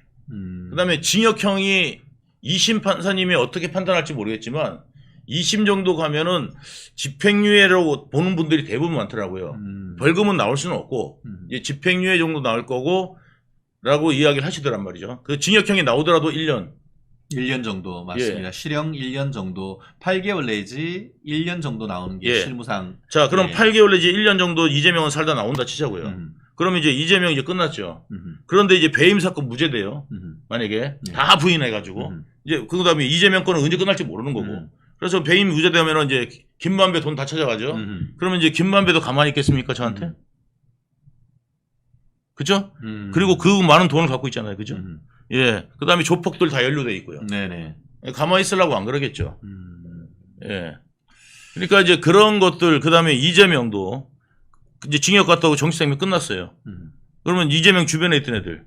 그다음에 징역형이 2심 판사님이 어떻게 판단할지 모르겠지만 2심 정도 가면은 집행유예로 보는 분들이 대부분 많더라고요. 벌금은 나올 수는 없고 이제 집행유예 정도 나올 거고 라고 이야기를 하시더란 말이죠. 그 징역형이 나오더라도 1년 1년 정도 맞습니다. 예. 실형 1년 정도, 8개월 내지 1년 정도 나오는 게 예. 실무상. 자, 그럼 예. 8개월 내지 1년 정도 이재명은 살다 나온다 치자고요. 음. 그러면 이제 이재명 이제 끝났죠. 음. 그런데 이제 배임 사건 무죄돼요. 음. 만약에 예. 다 부인해가지고 이제 그다음에 이재명 거는 언제 끝날지 모르는 거고. 그래서 배임 무죄되면 이제 김만배 돈 다 찾아가죠. 그러면 이제 김만배도 가만히 있겠습니까 저한테? 그죠? 그리고 그 많은 돈을 갖고 있잖아요, 그죠? 예. 그다음에 조폭들 다 연루돼 있고요. 네네. 가만히 있으려고 안 그러겠죠. 예. 그러니까 이제 그런 것들, 그다음에 이재명도 이제 징역 갔다고 정치생명 끝났어요. 그러면 이재명 주변에 있던 애들,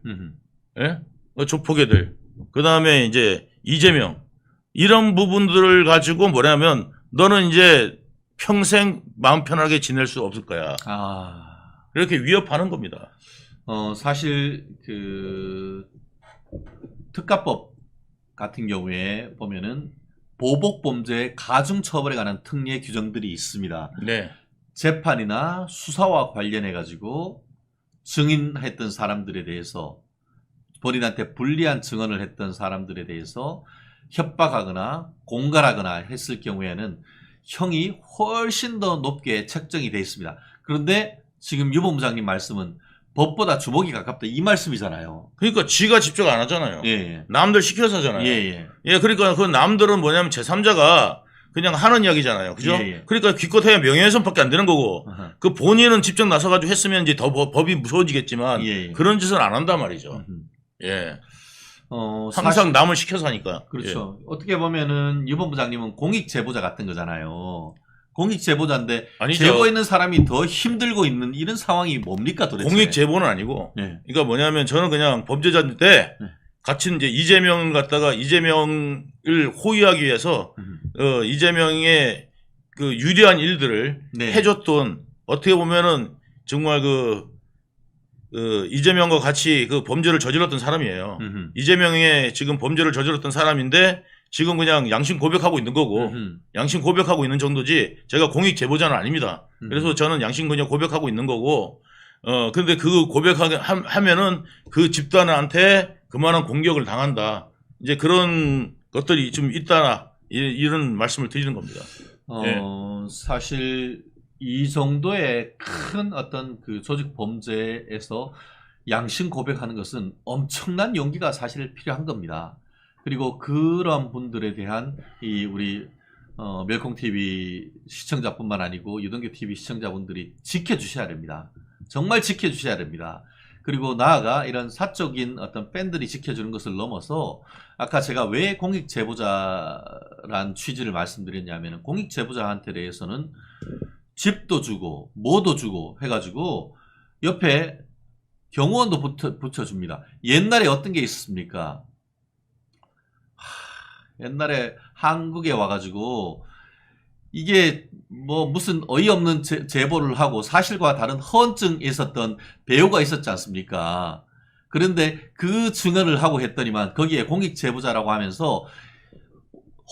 예? 조폭 애들, 그다음에 이제 이재명 이런 부분들을 가지고 뭐냐면 너는 이제 평생 마음 편하게 지낼 수 없을 거야. 이렇게 위협하는 겁니다. 사실 그 특가법 같은 경우에 보면은 보복 범죄 가중 처벌에 관한 특례 규정들이 있습니다. 네. 재판이나 수사와 관련해 가지고 증인했던 사람들에 대해서 본인한테 불리한 증언을 했던 사람들에 대해서 협박하거나 공갈하거나 했을 경우에는 형이 훨씬 더 높게 책정이 되어 있습니다. 그런데 지금 유 본부장님 말씀은 법보다 주먹이 가깝다 이 말씀이잖아요. 그러니까 지가 직접 안 하잖아요. 예. 남들 시켜서 하잖아요. 예, 그러니까 그 남들은 뭐냐면 제3자가 그냥 하는 이야기잖아요. 그죠? 예. 그러니까 기껏해야 명예훼손밖에 안 되는 거고 아하. 그 본인은 직접 나서가지고 했으면 이제 더 법이 무서워지겠지만 예. 그런 짓을 안 한단 말이죠. 예. 항상 사실, 남을 시켜서 하니까. 그렇죠. 어떻게 보면은 유 본부장님은 공익 제보자 같은 거잖아요. 공익 제보자인데 아니죠. 제보있는 사람이 더 힘들고 있는 이런 상황이 뭡니까 도대체? 공익 제보는 아니고. 예. 그러니까 뭐냐면 저는 그냥 범죄자인데 같이 이제 이재명을 갖다가 이재명을 호위하기 위해서 이재명의 그 유리한 일들을 네. 해줬던 어떻게 보면은 정말 이재명과 같이 그 범죄를 저질렀던 사람이에요. 이재명의 지금 범죄를 저질렀던 사람인데 지금 그냥 양심 고백하고 있는 거고 양심 고백하고 있는 정도지 제가 공익 제보자는 아닙니다. 그래서 저는 양심 그냥 고백하고 있는 거고 근데 그 고백하면은 그 집단한테 그만한 공격을 당한다. 이제 그런 것들이 좀 있다. 이런 말씀을 드리는 겁니다. 예. 사실 이 정도의 큰 어떤 그 조직 범죄에서 양심 고백하는 것은 엄청난 용기가 사실 필요한 겁니다. 그리고 그런 분들에 대한 이 우리 멸콩 TV 시청자뿐만 아니고 유동규 TV 시청자분들이 지켜주셔야 됩니다. 정말 지켜주셔야 됩니다. 그리고 나아가 이런 사적인 어떤 팬들이 지켜주는 것을 넘어서 아까 제가 왜 공익제보자란 취지를 말씀드렸냐면 공익제보자한테 대해서는 집도 주고 뭐도 주고 해가지고 옆에 경호원도 붙여줍니다. 옛날에 어떤 게 있었습니까? 옛날에 한국에 와가지고 이게 뭐 무슨 어이없는 제보를 하고 사실과 다른 허언증이 있었던 배우가 있었지 않습니까? 그런데 그 증언을 하고 했더니만 거기에 공익제보자라고 하면서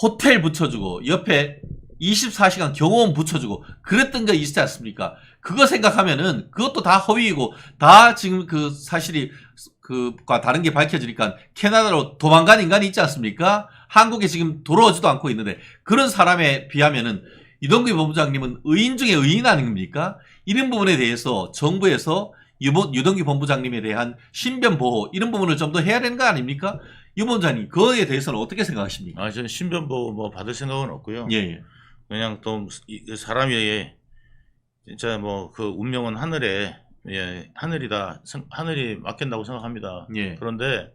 호텔 붙여주고 옆에 24시간 경호원 붙여주고 그랬던 거 있지 않습니까? 그거 생각하면은 그것도 다 허위이고 다 지금 그 사실이 그과 다른 게 밝혀지니까 캐나다로 도망간 인간이 있지 않습니까? 한국에 지금 돌아오지도 않고 있는데 그런 사람에 비하면은 유동규 본부장님은 의인 중에 의인 아닙니까? 이런 부분에 대해서 정부에서 유동규 본부장님에 대한 신변 보호 이런 부분을 좀 더 해야 되는 거 아닙니까? 유 본부장님 그거에 대해서는 어떻게 생각하십니까? 저는 신변 보호 뭐 받을 생각은 없고요. 예. 그냥 또 사람이 진짜 뭐 그 운명은 하늘에 하늘이다 하늘이 맡긴다고 생각합니다. 예. 그런데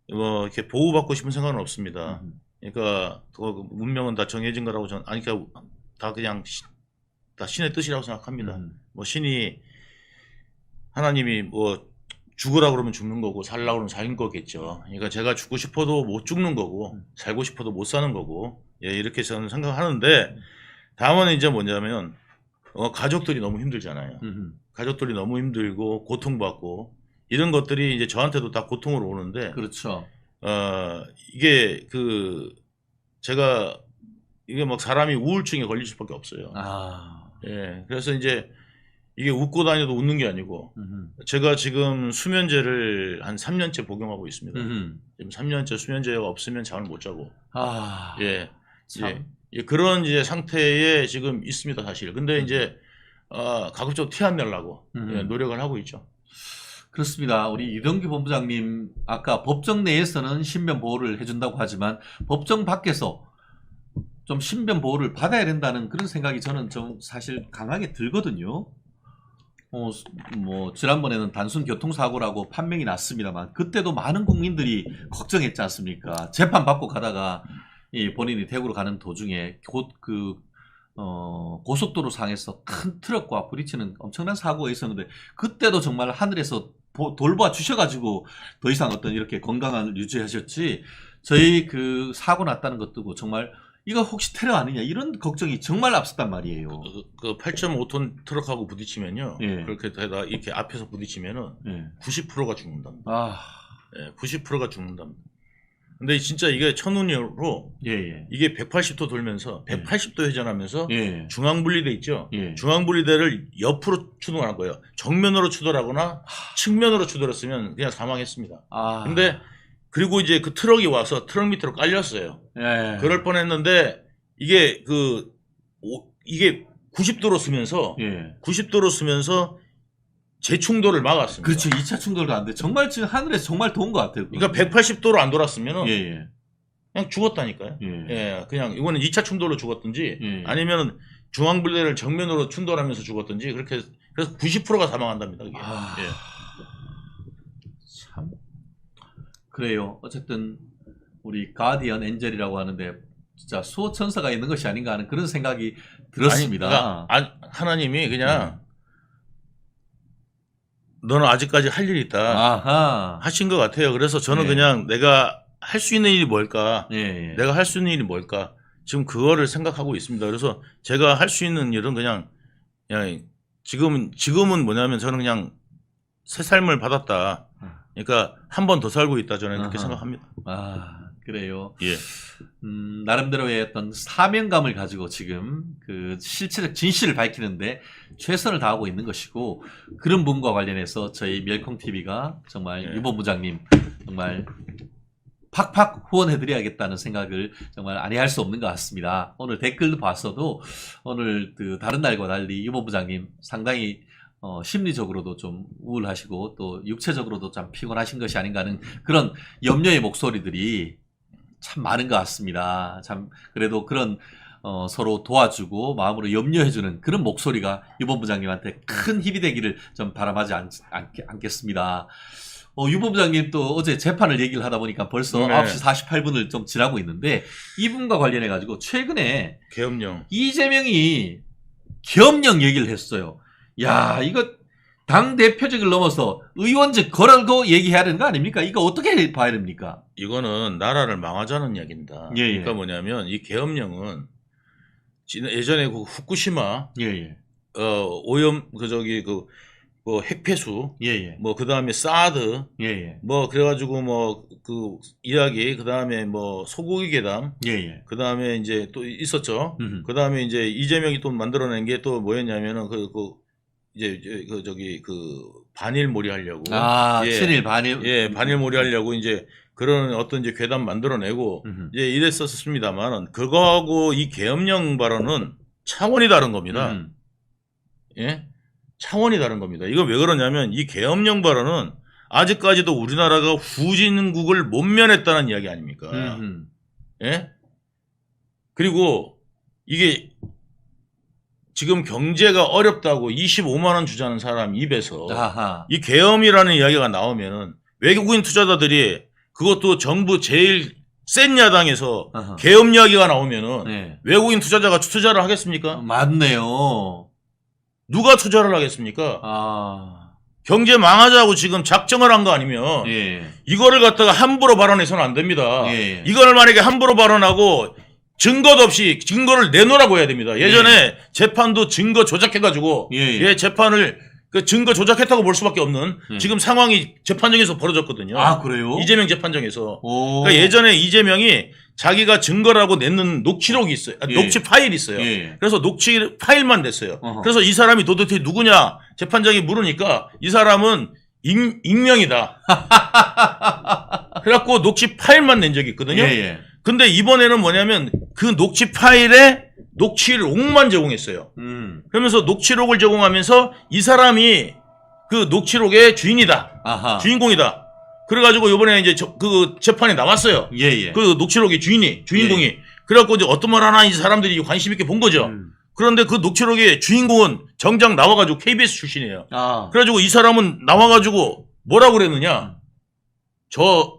뭐 이렇게 보호받고 싶은 생각은 없습니다. 그러니까 그 운명은 다 정해진 거라고 저는 그러니까 다 그냥 다 신의 뜻이라고 생각합니다. 뭐 신이 하나님이 뭐 죽으라 그러면 죽는 거고 살라 그러면 사는 거겠죠. 그러니까 제가 죽고 싶어도 못 죽는 거고 살고 싶어도 못 사는 거고 이렇게 저는 생각하는데 다만 이제 뭐냐면 가족들이 너무 힘들잖아요. 가족들이 너무 힘들고 고통받고 이런 것들이 이제 저한테도 다 고통으로 오는데 그렇죠. 이게 제가 이게 막 사람이 우울증에 걸릴 수밖에 없어요. 아. 예. 그래서 이제 이게 웃고 다녀도 웃는 게 아니고 음흠. 제가 지금 수면제를 한 3년째 복용하고 있습니다. 음흠. 지금 3년째 수면제가 없으면 잠을 못 자고. 아, 예. 참. 예, 그런 이제 상태에 지금 있습니다, 사실. 근데 이제 가급적 티 안 내려고 예, 노력을 하고 있죠. 그렇습니다. 우리 이동규 본부장님 아까 법정 내에서는 신변 보호를 해준다고 하지만 법정 밖에서 좀 신변 보호를 받아야 된다는 그런 생각이 저는 좀 사실 강하게 들거든요. 뭐 지난번에는 단순 교통사고라고 판명이 났습니다만 그때도 많은 국민들이 걱정했지 않습니까? 재판 받고 가다가 이 본인이 대구로 가는 도중에 곧 고속도로 상에서 큰 트럭과 부딪히는 엄청난 사고가 있었는데 그때도 정말 하늘에서 돌봐 주셔가지고 더 이상 어떤 이렇게 건강을 유지하셨지 저희 그 사고 났다는 것도 정말 이거 혹시 테러 아니냐 이런 걱정이 정말 앞섰단 말이에요. 그 8.5톤 트럭하고 부딪히면요. 예. 그렇게 되다 이렇게 앞에서 부딪히면은 예. 90%가 죽는답니다. 아, 예, 90%가 죽는답니다. 근데 진짜 이게 천운으로 예. 이게 180도 돌면서 180도 회전하면서 예. 중앙분리대 있죠. 예. 중앙분리대를 옆으로 추돌한 거예요. 정면으로 추돌하거나 측면으로 추돌했으면 그냥 사망했습니다. 아. 근데 그리고 이제 그 트럭이 와서 트럭 밑으로 깔렸어요. 예. 그럴 뻔했는데 이게 이게 90도로 쓰면서 예. 90도로 쓰면서 재충돌을 막았습니다. 그렇죠. 2차 충돌도 안 돼. 정말 지금 하늘에서 정말 도운 것 같아요. 그러니까 180도로 안 돌았으면은 예. 그냥 죽었다니까요. 예. 예, 그냥 이거는 2차 충돌로 죽었든지 예. 아니면 중앙분리대를 정면으로 충돌하면서 죽었든지 그렇게 그래서 90%가 사망한답니다. 그게. 아. 예. 참 그래요. 어쨌든 우리 가디언 엔젤이라고 하는데 진짜 수호천사가 있는 것이 아닌가 하는 그런 생각이 들었습니다. 아니, 그러니까 하나님이 그냥 너는 아직까지 할 일이 있다 아하. 하신 것 같아요. 그래서 저는 예. 그냥 내가 할 수 있는 일이 뭘까? 예. 내가 할 수 있는 일이 뭘까? 지금 그거를 생각하고 있습니다. 그래서 제가 할 수 있는 일은 그냥 지금은 뭐냐면 저는 그냥 새 삶을 받았다. 그러니까 한 번 더 살고 있다. 저는 그렇게 아하. 생각합니다. 아, 그래요. 예. 나름대로의 어떤 사명감을 가지고 지금 그 실체적 진실을 밝히는데 최선을 다하고 있는 것이고 그런 분과 관련해서 저희 멸콩TV가 정말 예. 유 본부장님 정말 팍팍 후원해드려야겠다는 생각을 정말 아니할 수 없는 것 같습니다. 오늘 댓글도 봤어도 오늘 그 다른 날과 달리 유 본부장님 상당히 심리적으로도 좀 우울하시고 또 육체적으로도 좀 피곤하신 것이 아닌가 하는 그런 염려의 목소리들이 참 많은 것 같습니다. 참 그래도 그런 서로 도와주고 마음으로 염려해주는 그런 목소리가 유 본부장님한테 큰 힘이 되기를 좀 바람하지 않겠습니다. 유 본부장님 또 어제 재판을 얘기를 하다 보니까 벌써 네. 9시 48분을 좀 지나고 있는데 이분과 관련해 가지고 최근에 계엄령. 이재명이 계엄령 얘기를 했어요. 야, 이거 당 대표직을 넘어서 의원직 거라도 얘기해야 되는 거 아닙니까? 이거 어떻게 봐야 됩니까? 이거는 나라를 망하자는 이야기입니다. 예, 예. 그러니까 뭐냐면 이 계엄령은 예전에 그 후쿠시마 예. 오염 뭐 핵폐수 예. 뭐 그다음에 사드 예. 뭐 그래가지고 뭐 그 이야기 그다음에 뭐 소고기 괴담 예. 그다음에 이제 또 있었죠. 음흠. 그다음에 이제 이재명이 또 만들어낸 게 또 뭐였냐면은 반일몰이 하려고 예. 친일 반일. 예, 반일몰이 하려고 이제 그런 어떤 이제 괴담 만들어내고 음흠. 이제 이랬었습니다만 그거하고 이 계엄령 발언은 차원이 다른 겁니다. 예? 차원이 다른 겁니다. 이거 왜 그러냐면 이 계엄령 발언은 아직까지도 우리나라가 후진국을 못 면했다는 이야기 아닙니까? 예? 그리고 이게 지금 경제가 어렵다고 25만 원 주자는 사람 입에서 아하. 이 계엄이라는 이야기가 나오면은 외국인 투자자들이 그것도 정부 제일 센 야당에서 아하. 계엄 이야기가 나오면은 네. 외국인 투자자가 투자를 하겠습니까? 맞네요. 누가 투자를 하겠습니까? 아. 경제 망하자고 지금 작정을 한 거 아니면 예. 이거를 갖다가 함부로 발언해서는 안 됩니다. 예. 이거를 만약에 함부로 발언하고 증거도 없이 증거를 내놓으라고 해야 됩니다. 예전에 재판도 증거 조작해가지고 예. 예, 재판을 그 증거 조작했다고 볼 수밖에 없는 지금 상황이 재판정에서 벌어졌거든요. 아, 그래요? 이재명 재판정에서. 오. 그러니까 예전에 이재명이 자기가 증거라고 냈는 녹취록이 있어요. 예. 녹취 파일이 있어요. 예. 그래서 녹취 파일만 냈어요. 어허. 그래서 이 사람이 도대체 누구냐 재판장이 물으니까 이 사람은 익명이다. 그래갖고 녹취 파일만 낸 적이 있거든요. 예, 예. 근데 이번에는 뭐냐면 그 녹취 파일에 녹취록만 제공했어요. 그러면서 녹취록을 제공하면서 이 사람이 그 녹취록의 주인이다. 아하. 주인공이다. 그래가지고 이번에 이제 그 재판에 나왔어요. 예, 예. 그 녹취록의 주인공이. 예. 그래갖고 이제 어떤 말 하나 이 사람들이 관심 있게 본 거죠. 그런데 그 녹취록의 주인공은 정작 나와가지고 KBS 출신이에요. 아. 그래가지고 이 사람은 나와가지고 뭐라고 그랬느냐. 저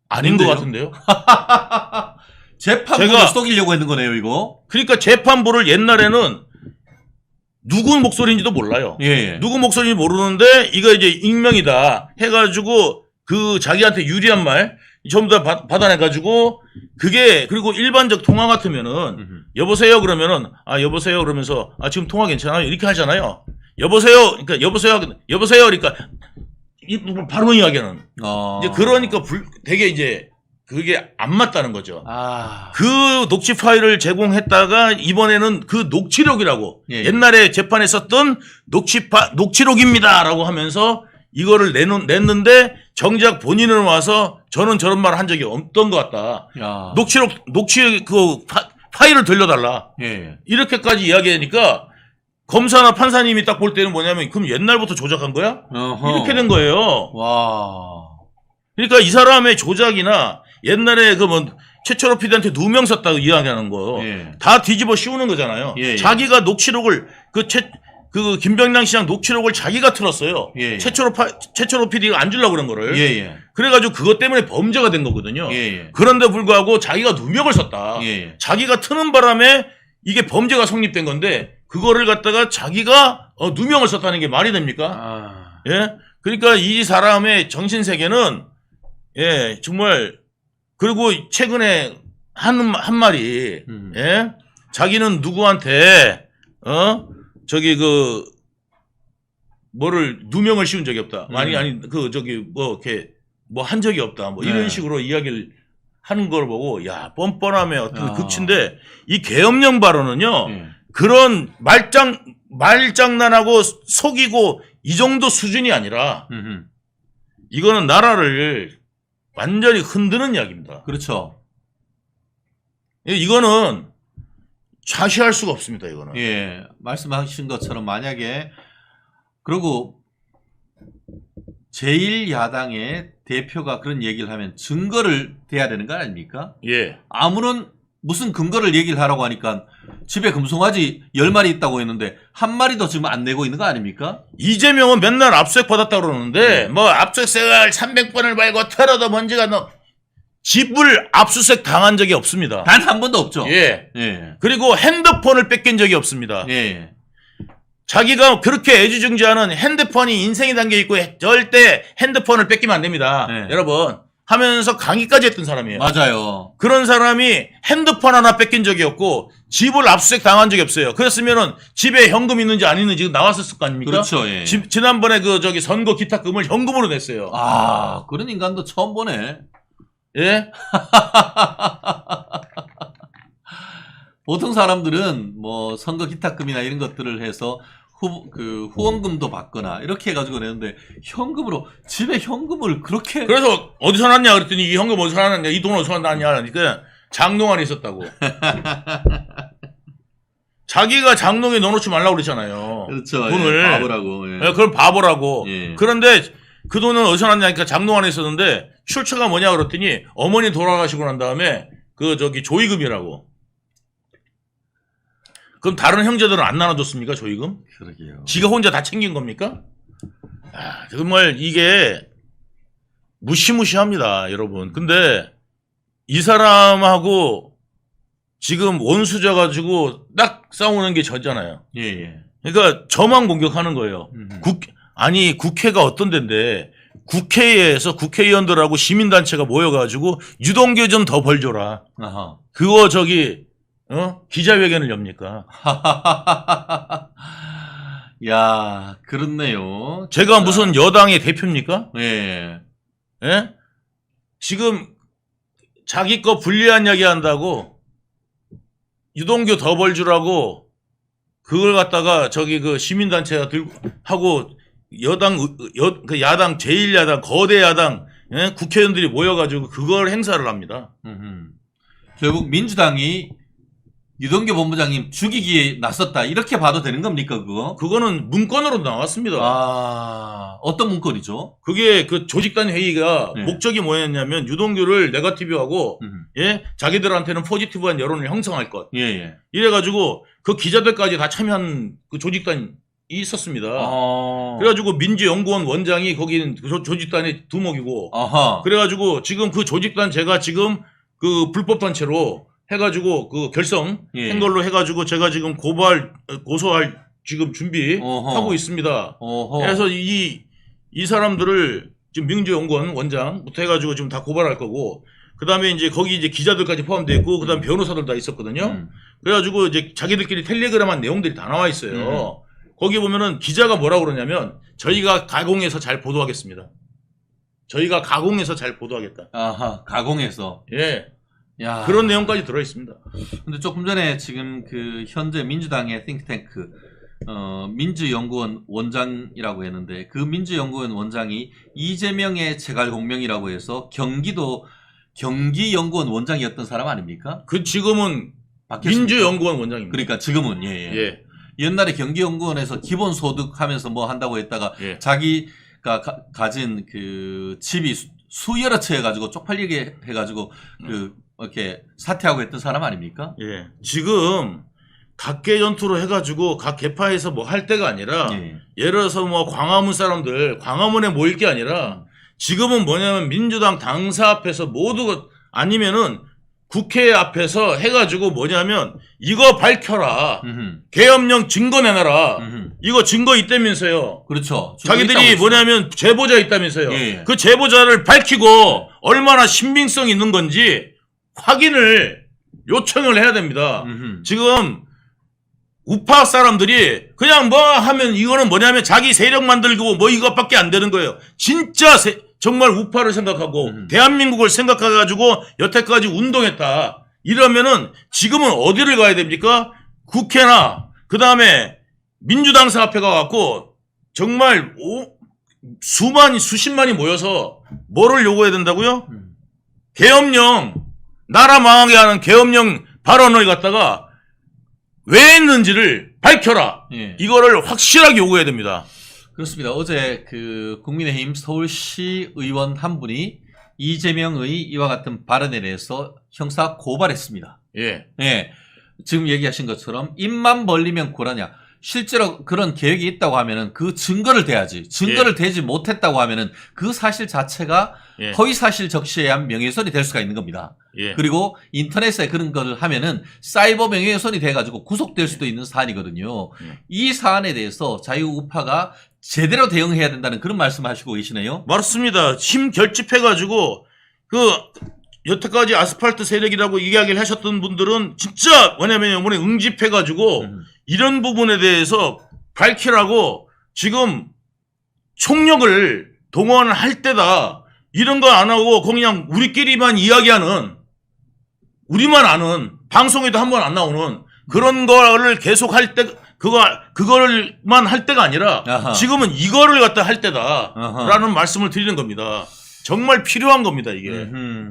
아닌 것 같은데요. 재판부를 제가- 속이려고 했는 거네요, 이거. 그러니까 재판부를 옛날에는 누구 목소리인지도 몰라요. 예, 예. 누구 목소리인지 모르는데 이거 이제 익명이다 해가지고 그 자기한테 유리한 말 전부 다 받아내가지고 그게 그리고 일반적 통화 같으면은 여보세요 그러면은 아 여보세요 그러면서 아 지금 통화 괜찮아요 이렇게 하잖아요. 여보세요 그러니까 여보세요 그러니까 바로 이야기하는 이제 그러니까 되게 이제 그게 안 맞다는 거죠. 아. 그 녹취 파일을 제공했다가 이번에는 그 녹취록이라고 예, 예. 옛날에 재판에 썼던 녹취록입니다라고 하면서 이거를 냈는데 정작 본인은 와서 저는 저런 말을 한 적이 없던 것 같다. 야. 녹취 그 파일을 돌려달라. 예, 예. 이렇게까지 이야기하니까 검사나 판사님이 딱 볼 때는 뭐냐면 그럼 옛날부터 조작한 거야? 어허. 이렇게 된 거예요. 와. 그러니까 이 사람의 조작이나 옛날에 그 뭐 최철호 PD한테 누명 썼다고 이야기하는 거 다 예. 뒤집어 씌우는 거잖아요. 예, 예. 자기가 녹취록을 그 김병량 시장 녹취록을 자기가 틀었어요. 예, 예. 최철호 PD가 안 주려고 그런 거를. 예, 예. 그래가지고 그것 때문에 범죄가 된 거거든요. 예, 예. 그런데 불구하고 자기가 누명을 썼다. 예, 예. 자기가 트는 바람에 이게 범죄가 성립된 건데 그거를 갖다가 자기가 누명을 썼다는 게 말이 됩니까? 아. 예? 그러니까 이 사람의 정신세계는 예, 정말 그리고 최근에 한 말이 예? 자기는 누구한테 저기 그 뭐를 누명을 씌운 적이 없다. 아니 그 저기 뭐 이렇게 뭐 한 적이 없다. 뭐 이런 네. 식으로 이야기를 하는 걸 보고 야, 뻔뻔함의 어떤 극치인데 이 계엄령 발언은요. 예. 그런 말장난하고 속이고 이 정도 수준이 아니라 이거는 나라를 완전히 흔드는 이야기입니다. 그렇죠. 이거는 좌시할 수가 없습니다. 이거는. 예. 말씀하신 것처럼 만약에 그리고 제1야당의 대표가 그런 얘기를 하면 증거를 대야 되는 거 아닙니까? 예. 아무런 무슨 근거를 얘기를 하라고 하니까 집에 금송아지 10마리 있다고 했는데 한 마리도 지금 안 내고 있는 거 아닙니까? 이재명은 맨날 압수수색 받았다 그러는데 뭐 압수수색을 300번을 밟고 털어도 먼지가 집을 압수수색 당한 적이 없습니다. 단 한 번도 없죠. 예. 예. 그리고 핸드폰을 뺏긴 적이 없습니다. 예. 자기가 그렇게 애지중지하는 핸드폰이 인생이 담겨 있고 절대 핸드폰을 뺏기면 안 됩니다. 네. 여러분 하면서 강의까지 했던 사람이에요. 맞아요. 그런 사람이 핸드폰 하나 뺏긴 적이 없고 집을 압수수색 당한 적이 없어요. 그랬으면은 집에 현금 있는지 안 있는지 지금 나왔을 거 아닙니까? 그렇죠. 예. 지난번에 그 저기 선거 기탁금을 현금으로 냈어요. 아, 그런 인간도 처음 보네. 예? 보통 사람들은 뭐 선거 기탁금이나 이런 것들을 해서 후원금도 받거나 이렇게 해가지고 내는데 현금으로 집에 현금을 그렇게 그래서 어디서 났냐 그랬더니 이 현금 어디서 났냐 이 돈 어디서 났냐 하니까 장롱 안에 있었다고. 자기가 장롱에 넣어놓지 말라고 그랬잖아요. 그렇죠. 돈을. 예, 바보라고. 예. 예, 그럼 바보라고. 예. 그런데 그 돈은 어디서 났냐니까 장롱 안에 있었는데 출처가 뭐냐 그랬더니 어머니 돌아가시고 난 다음에 그 저기 조의금이라고. 그럼 다른 형제들은 안 나눠줬습니까 조의금? 그러게요. 지가 혼자 다 챙긴 겁니까? 아, 정말 이게 무시무시합니다, 여러분. 근데 이 사람하고 지금 원수져 가지고 딱 싸우는 게 저잖아요. 예, 예. 그러니까 저만 공격하는 거예요. 국회가 어떤 데인데 국회에서 국회의원들하고 시민단체가 모여가지고 유동규 좀 더 벌 줘라. 아하. 그거 저기 기자회견을 엽니까? 야, 그렇네요. 제가 진짜. 무슨 여당의 대표입니까? 예. 예? 지금 자기 거 불리한 이야기 한다고 유동규 더 벌 주라고 그걸 갖다가 저기 그 시민단체가 들고 하고 그 야당 제1야당 거대 야당 예? 국회의원들이 모여가지고 그걸 행사를 합니다. 결국 민주당이 유동규 본부장님 죽이기에 나섰다 이렇게 봐도 되는 겁니까 그거? 그거는 문건으로 나왔습니다. 아, 어떤 문건이죠? 그게 그 조직단 회의가 네. 목적이 뭐였냐면 유동규를 네거티브하고 예 자기들한테는 포지티브한 여론을 형성할 것. 예. 이래가지고 그 기자들까지 다 참여한 그 조직단이 있었습니다. 그래가지고 민주연구원 원장이 거기는 조직단의 두목이고. 아하. 그래가지고 지금 그 조직단 제가 지금 그 불법 단체로 해가지고 그 결성한 걸로 해가지고 제가 지금 고소할 지금 준비하고 있습니다. 그래서 이 사람들을 지금 민주연구원 원장부터 해가지고 지금 다 고발할 거고, 그 다음에 이제 거기 이제 기자들까지 포함되어 있고, 그 다음 변호사들 다 있었거든요. 그래가지고 이제 자기들끼리 텔레그램한 내용들이 다 나와 있어요. 거기 보면은 기자가 뭐라고 그러냐면, 저희가 가공해서 잘 보도하겠습니다. 저희가 가공해서 잘 보도하겠다. 아하, 가공해서. 예. 야. 그런 내용까지 들어 있습니다. 근데 조금 전에 지금 그 현재 민주당의 띵크탱크 민주연구원 원장이라고 했는데 그 민주연구원 원장이 이재명의 재갈공명이라고 해서 경기연구원 원장이었던 사람 아닙니까? 그 지금은 민주연구원 원장입니다. 그러니까 지금은 예. 옛날에 경기연구원에서 기본소득 하면서 뭐 한다고 했다가 자기가 가진 그 집이 수여러 채 해가지고 쪽팔리게 해가지고 이렇게 사퇴하고 했던 사람 아닙니까? 예. 지금 각계 전투로 해가지고 각 계파에서 뭐 할 때가 아니라 예를 들어서 뭐 광화문 사람들 광화문에 모일 게 아니라 지금은 뭐냐면 민주당 당사 앞에서 모두 아니면은 국회 앞에서 해가지고 뭐냐면 이거 밝혀라. 계엄령 증거 내놔라. 이거 증거 있다면서요. 그렇죠. 자기들이 뭐냐면 제보자 있다면서요. 그 제보자를 밝히고 얼마나 신빙성 있는 건지 확인을 요청을 해야 됩니다. 지금 우파 사람들이 그냥 뭐 하면 이거는 뭐냐면 자기 세력 만들고 뭐 이것밖에 안 되는 거예요. 진짜 정말 우파를 생각하고 대한민국을 생각해가지고 여태까지 운동했다. 이러면은 지금은 어디를 가야 됩니까? 국회나 그 다음에 민주당사 앞에 가갖고 정말 수십만이 모여서 뭐를 요구해야 된다고요? 계엄령 나라 망하게 하는 계엄령 발언을 갖다가 왜 했는지를 밝혀라. 이거를 확실하게 요구해야 됩니다. 그렇습니다. 어제 그 국민의힘 서울시 의원 한 분이 이재명의 이와 같은 발언에 대해서 형사 고발했습니다. 지금 얘기하신 것처럼 입만 벌리면 고라냐. 실제로 그런 계획이 있다고 하면은 그 증거를 대야지. 증거를 대지 못했다고 하면은 그 사실 자체가 허위 사실 적시에 의한 명예훼손이 될 수가 있는 겁니다. 그리고 인터넷에 그런 걸 하면은 사이버 명예훼손이 돼가지고 구속될 수도 있는 사안이거든요. 이 사안에 대해서 자유우파가 제대로 대응해야 된다는 그런 말씀하시고 계시네요. 맞습니다. 힘 결집해가지고 여태까지 아스팔트 세력이라고 이야기를 하셨던 분들은 진짜 뭐냐면 이번에 응집해가지고 이런 부분에 대해서 밝히라고 지금 총력을 동원할 때다. 이런 거 안 하고 그냥 우리끼리만 이야기하는 우리만 아는 방송에도 한 번 안 나오는 그런 거를 계속 할 때 그거를만 할 때가 아니라 지금은 이거를 갖다 할 때다라는 말씀을 드리는 겁니다. 정말 필요한 겁니다, 이게.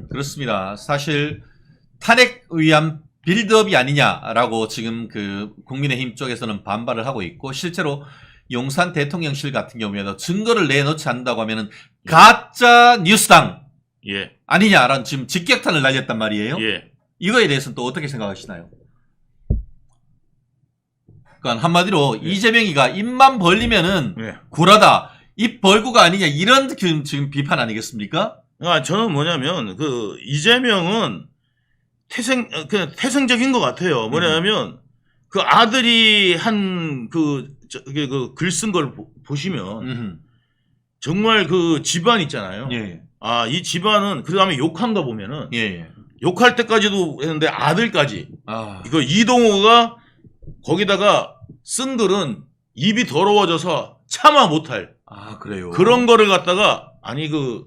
그렇습니다. 사실 탄핵 위한 빌드업이 아니냐라고 지금 그 국민의힘 쪽에서는 반발을 하고 있고 실제로 용산 대통령실 같은 경우에도 증거를 내놓지 않는다고 하면은 가짜 뉴스당 아니냐라는 지금 직격탄을 날렸단 말이에요. 이거에 대해서는 또 어떻게 생각하시나요? 그러니까 한마디로 이재명이가 입만 벌리면은 굴하다. 입 벌구가 아니냐 이런 지금 비판 아니겠습니까? 저는 뭐냐면 그 이재명은 태생적인 것 같아요. 뭐냐면 그 아들이 한 그 글 쓴 걸 보시면 정말 그 집안 있잖아요. 이 집안은 그 다음에 욕한 거 보면은 욕할 때까지도 했는데 아들까지 이거 이동호가 거기다가 쓴 글은 입이 더러워져서 참아 못할 아, 그래요. 그런 거를 갖다가 아니 그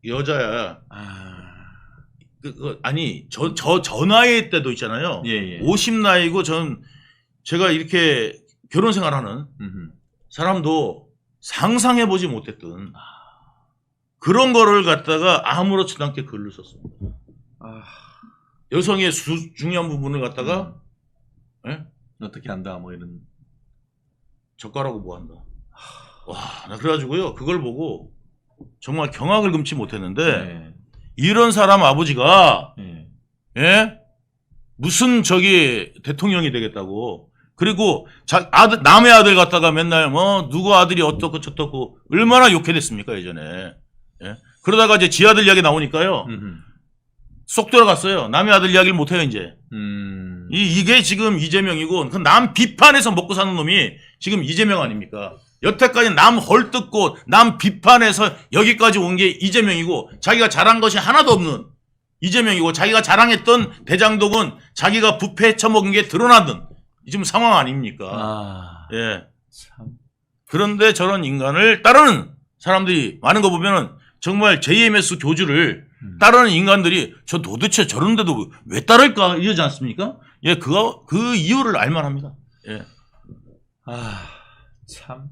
여자야. 아니 저 나이 때도 있잖아요. 예. 50 나이고 제가 이렇게 결혼 생활하는 사람도 상상해보지 못했던 그런 거를 갖다가 아무렇지도 않게 글을 썼습니다. 여성의 중요한 부분을 갖다가 예? 어떻게 한다 뭐 이런. 젓가락으로 뭐 한다. 와, 나 그래가지고요 그걸 보고 정말 경악을 금치 못했는데 네. 이런 사람 아버지가 네. 예? 무슨 저기 대통령이 되겠다고. 그리고 아들, 남의 아들 갖다가 맨날 뭐 누구 아들이 어떻고 저떻고 얼마나 욕해댔습니까 예전에. 예? 그러다가 이제 지 아들 이야기 나오니까요. 쏙 들어갔어요. 남의 아들 이야기를 못해요 이제. 이게 지금 이재명이고 그 남 비판해서 먹고 사는 놈이 지금 이재명 아닙니까? 여태까지 남 헐뜯고 남 비판해서 여기까지 온 게 이재명이고 자기가 잘한 것이 하나도 없는 이재명이고 자기가 자랑했던 대장동은 자기가 부패 처먹은 게 드러나는 지금 상황 아닙니까? 예. 참. 그런데 저런 인간을 따르는 사람들이 많은 거 보면은 정말 JMS 교주를 따르는 인간들이 저 도대체 저런데도 왜 따를까 이러지 않습니까? 예, 그 이유를 알만합니다. 예. 참.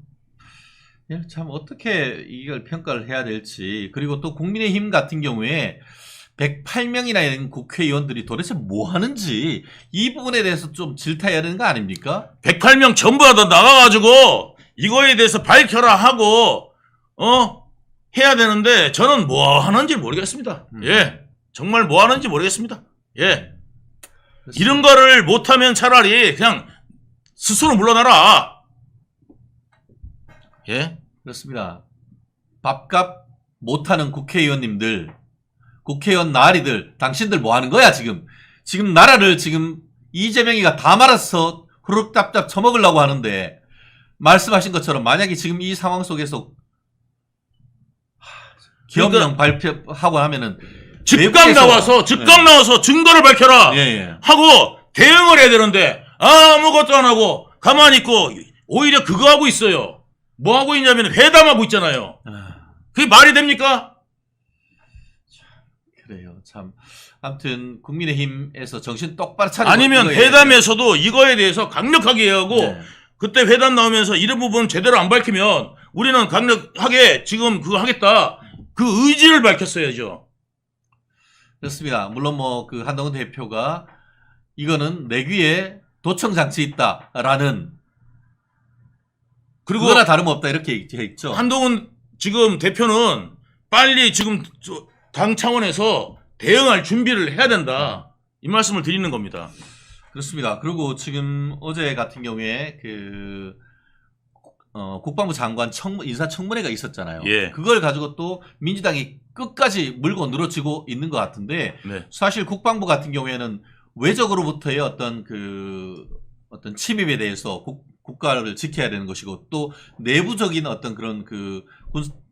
예, 참 어떻게 이걸 평가를 해야 될지. 그리고 또 국민의힘 같은 경우에 108명이나 되는 국회의원들이 도대체 뭐 하는지 이 부분에 대해서 좀 질타해야 되는 거 아닙니까? 108명 전부 다 나가가지고 이거에 대해서 밝혀라 하고 해야 되는데 저는 뭐 하는지 모르겠습니다. 예, 정말 뭐 하는지 모르겠습니다. 예, 그렇습니다. 이런 거를 못하면 차라리 그냥 스스로 물러나라. 예, 그렇습니다. 밥값 못하는 국회의원님들, 국회의원 나리들, 당신들 뭐 하는 거야 지금? 지금 나라를 지금 이재명이가 다 말아서 후루룩답답 처먹으려고 하는데 말씀하신 것처럼 만약에 지금 이 상황 속에서 기업령 발표하고 하면은 즉각 나와서 증거를 밝혀라 하고 대응을 해야 되는데 아무것도 안 하고 가만히 있고 오히려 그거 하고 있어요. 뭐 하고 있냐면 회담하고 있잖아요. 그게 말이 됩니까? 그래요. 참. 아무튼 국민의힘에서 정신 똑바로 차리고 아니면 회담에서도 이거에 대해서 강력하게 하고 그때 회담 나오면서 이런 부분 제대로 안 밝히면 우리는 강력하게 지금 그거 하겠다. 그 의지를 밝혔어야죠. 그렇습니다. 물론 뭐 그 한동훈 대표가 이거는 내귀에 도청 장치 있다라는 그리고 그거나 다름없다 이렇게 있죠. 한동훈 지금 대표는 빨리 지금 당 차원에서 대응할 준비를 해야 된다. 이 말씀을 드리는 겁니다. 그렇습니다. 그리고 지금 어제 같은 경우에 국방부 장관 인사청문회가 있었잖아요. 예. 그걸 가지고 또 민주당이 끝까지 물고 늘어지고 있는 것 같은데 사실 국방부 같은 경우에는 외적으로부터의 어떤 침입에 대해서 국가를 지켜야 되는 것이고 또 내부적인 어떤 그런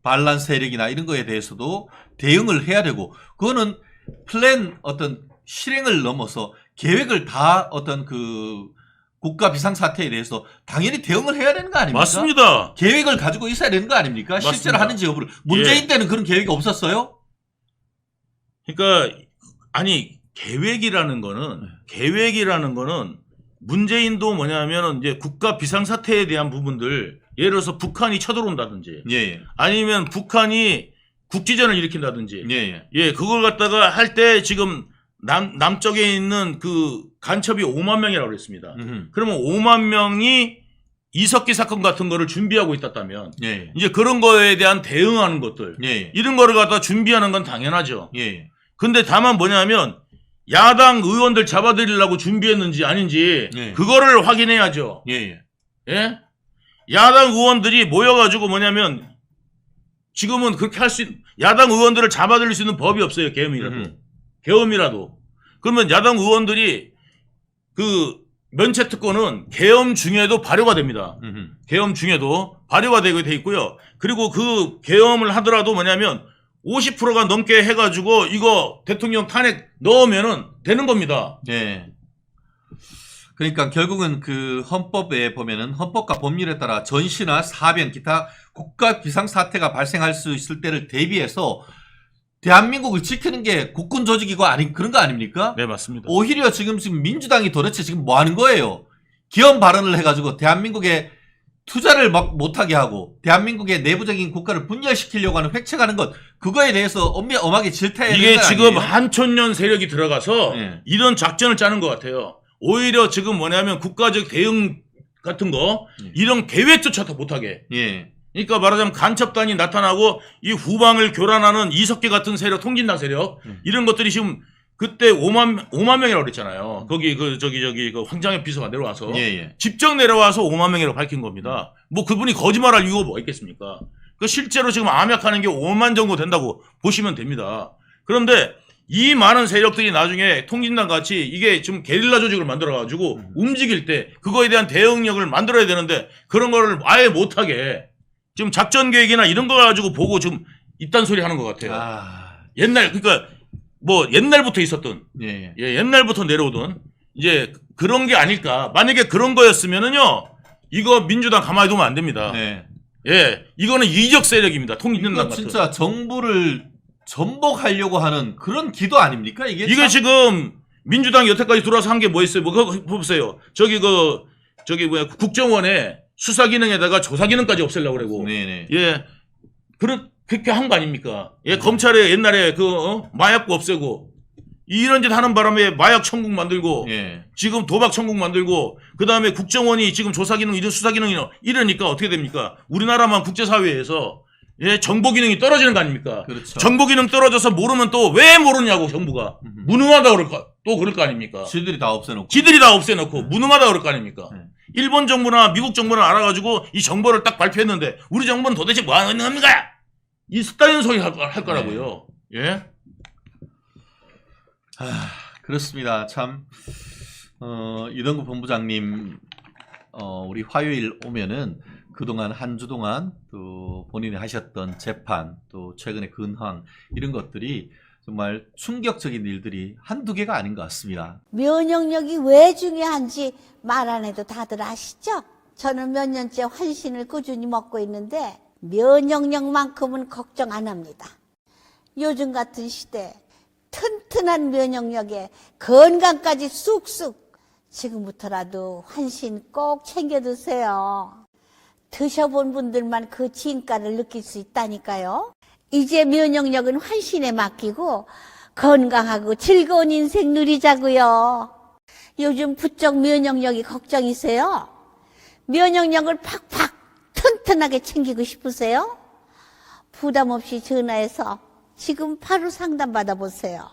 반란 세력이나 이런 거에 대해서도 대응을 해야 되고 그거는 플랜 어떤 실행을 넘어서 계획을 다 어떤 국가 비상사태에 대해서 당연히 대응을 해야 되는 거 아닙니까? 맞습니다. 계획을 가지고 있어야 되는 거 아닙니까? 맞습니다. 실제로 하는지 여부를. 문재인 때는 그런 계획이 없었어요? 그러니까 아니 계획이라는 거는 문재인도 뭐냐면은 이제 국가 비상사태에 대한 부분들 예를 들어서 북한이 쳐들어온다든지 아니면 북한이 국지전을 일으킨다든지 그걸 갖다가 할 때 지금 남쪽에 있는 그 간첩이 5만 명이라고 그랬습니다. 그러면 5만 명이 이석기 사건 같은 거를 준비하고 있었다면 이제 그런 거에 대한 대응하는 것들 이런 거를 갖다 준비하는 건 당연하죠. 근데 다만 뭐냐면 야당 의원들 잡아들이려고 준비했는지 아닌지 그거를 확인해야죠. 예? 야당 의원들이 모여가지고 뭐냐면 지금은 그렇게 야당 의원들을 잡아들일 수 있는 법이 없어요. 계엄이라도. 그러면 야당 의원들이 면책 특권은 계엄 중에도 발효가 됩니다. 계엄 중에도 발효가 되게 돼 있고요. 그리고 그 계엄을 하더라도 뭐냐면 50%가 넘게 해가지고 이거 대통령 탄핵 넣으면은 되는 겁니다. 그러니까 결국은 그 헌법에 보면은 헌법과 법률에 따라 전시나 사변, 기타 국가 비상사태가 발생할 수 있을 때를 대비해서 대한민국을 지키는 게 국군 조직이고 아닌 그런 거 아닙니까? 네, 맞습니다. 오히려 지금 민주당이 도대체 지금 뭐 하는 거예요? 기업 발언을 해가지고 대한민국에 투자를 막 못하게 하고 대한민국의 내부적인 국가를 분열시키려고 하는 획책하는 것 그거에 대해서 엄하게 질타해야 되는 이게 거 지금 아니에요? 한천년 세력이 들어가서 네. 이런 작전을 짜는 것 같아요. 오히려 지금 뭐냐면 국가적 대응 같은 거 이런 계획조차 다 못하게. 예. 그러니까 말하자면 간첩단이 나타나고 이 후방을 교란하는 이석계 같은 세력, 통진당 세력 이런 것들이 지금 그때 5만 명이라고 그랬잖아요. 거기 그 황장엽 비서가 내려와서 예. 직접 내려와서 5만 명이라고 밝힌 겁니다. 뭐 그분이 거짓말할 이유가 뭐 있겠습니까? 그 실제로 지금 암약하는 게 5만 정도 된다고 보시면 됩니다. 그런데 이 많은 세력들이 나중에 통진당 같이 이게 좀 게릴라 조직을 만들어가지고 움직일 때 그거에 대한 대응력을 만들어야 되는데 그런 거를 아예 못하게 지금 작전 계획이나 이런 거 가지고 보고 좀 이딴 소리 하는 것 같아요. 그러니까 뭐 옛날부터 있었던 예. 옛날부터 내려오던 이제 그런 게 아닐까. 만약에 그런 거였으면은요 이거 민주당 가만히 두면 안 됩니다. 네. 예, 이거는 이적 세력입니다. 통진당 이거 같은. 진짜 정부를 전복하려고 하는 그런 기도 아닙니까? 이게 이게 지금 민주당이 여태까지 들어와서 한 게 뭐 있어요? 뭐 그거 보세요. 국정원에 수사 기능에다가 조사 기능까지 없애려고 그러고. 네네. 예. 그렇게 한 거 아닙니까? 예, 검찰에 옛날에 마약부 없애고 이런 짓 하는 바람에 마약 천국 만들고 예. 지금 도박 천국 만들고 그다음에 국정원이 지금 조사 기능 이런 수사 기능이 이러니까 어떻게 됩니까? 우리나라만 국제 사회에서 정보 기능이 떨어지는 거 아닙니까? 그렇죠. 정보 기능 떨어져서 모르면 또 왜 모르냐고 정부가 무능하다 그럴 거 아닙니까? 지들이 다 없애놓고. 지들이 다 없애놓고 무능하다 그럴 거 아닙니까? 네. 일본 정부나 미국 정부는 알아가지고 이 정보를 딱 발표했는데 우리 정부는 도대체 뭐 하는 겁니까? 이 스타일 소리 할 거라고요. 예? 그렇습니다. 참 이동구 본부장님 우리 화요일 오면은 그동안 한 주 동안 또 본인이 하셨던 재판 또 최근의 근황 이런 것들이 정말 충격적인 일들이 한두 개가 아닌 것 같습니다. 면역력이 왜 중요한지 말 안 해도 다들 아시죠? 저는 몇 년째 환신을 꾸준히 먹고 있는데 면역력만큼은 걱정 안 합니다. 요즘 같은 시대 튼튼한 면역력에 건강까지 쑥쑥 지금부터라도 환신 꼭 챙겨 드세요. 드셔본 분들만 그 진가를 느낄 수 있다니까요. 이제 면역력은 환신에 맡기고 건강하고 즐거운 인생 누리자고요. 요즘 부쩍 면역력이 걱정이세요? 면역력을 팍팍 튼튼하게 챙기고 싶으세요? 부담 없이 전화해서 지금 바로 상담 받아보세요.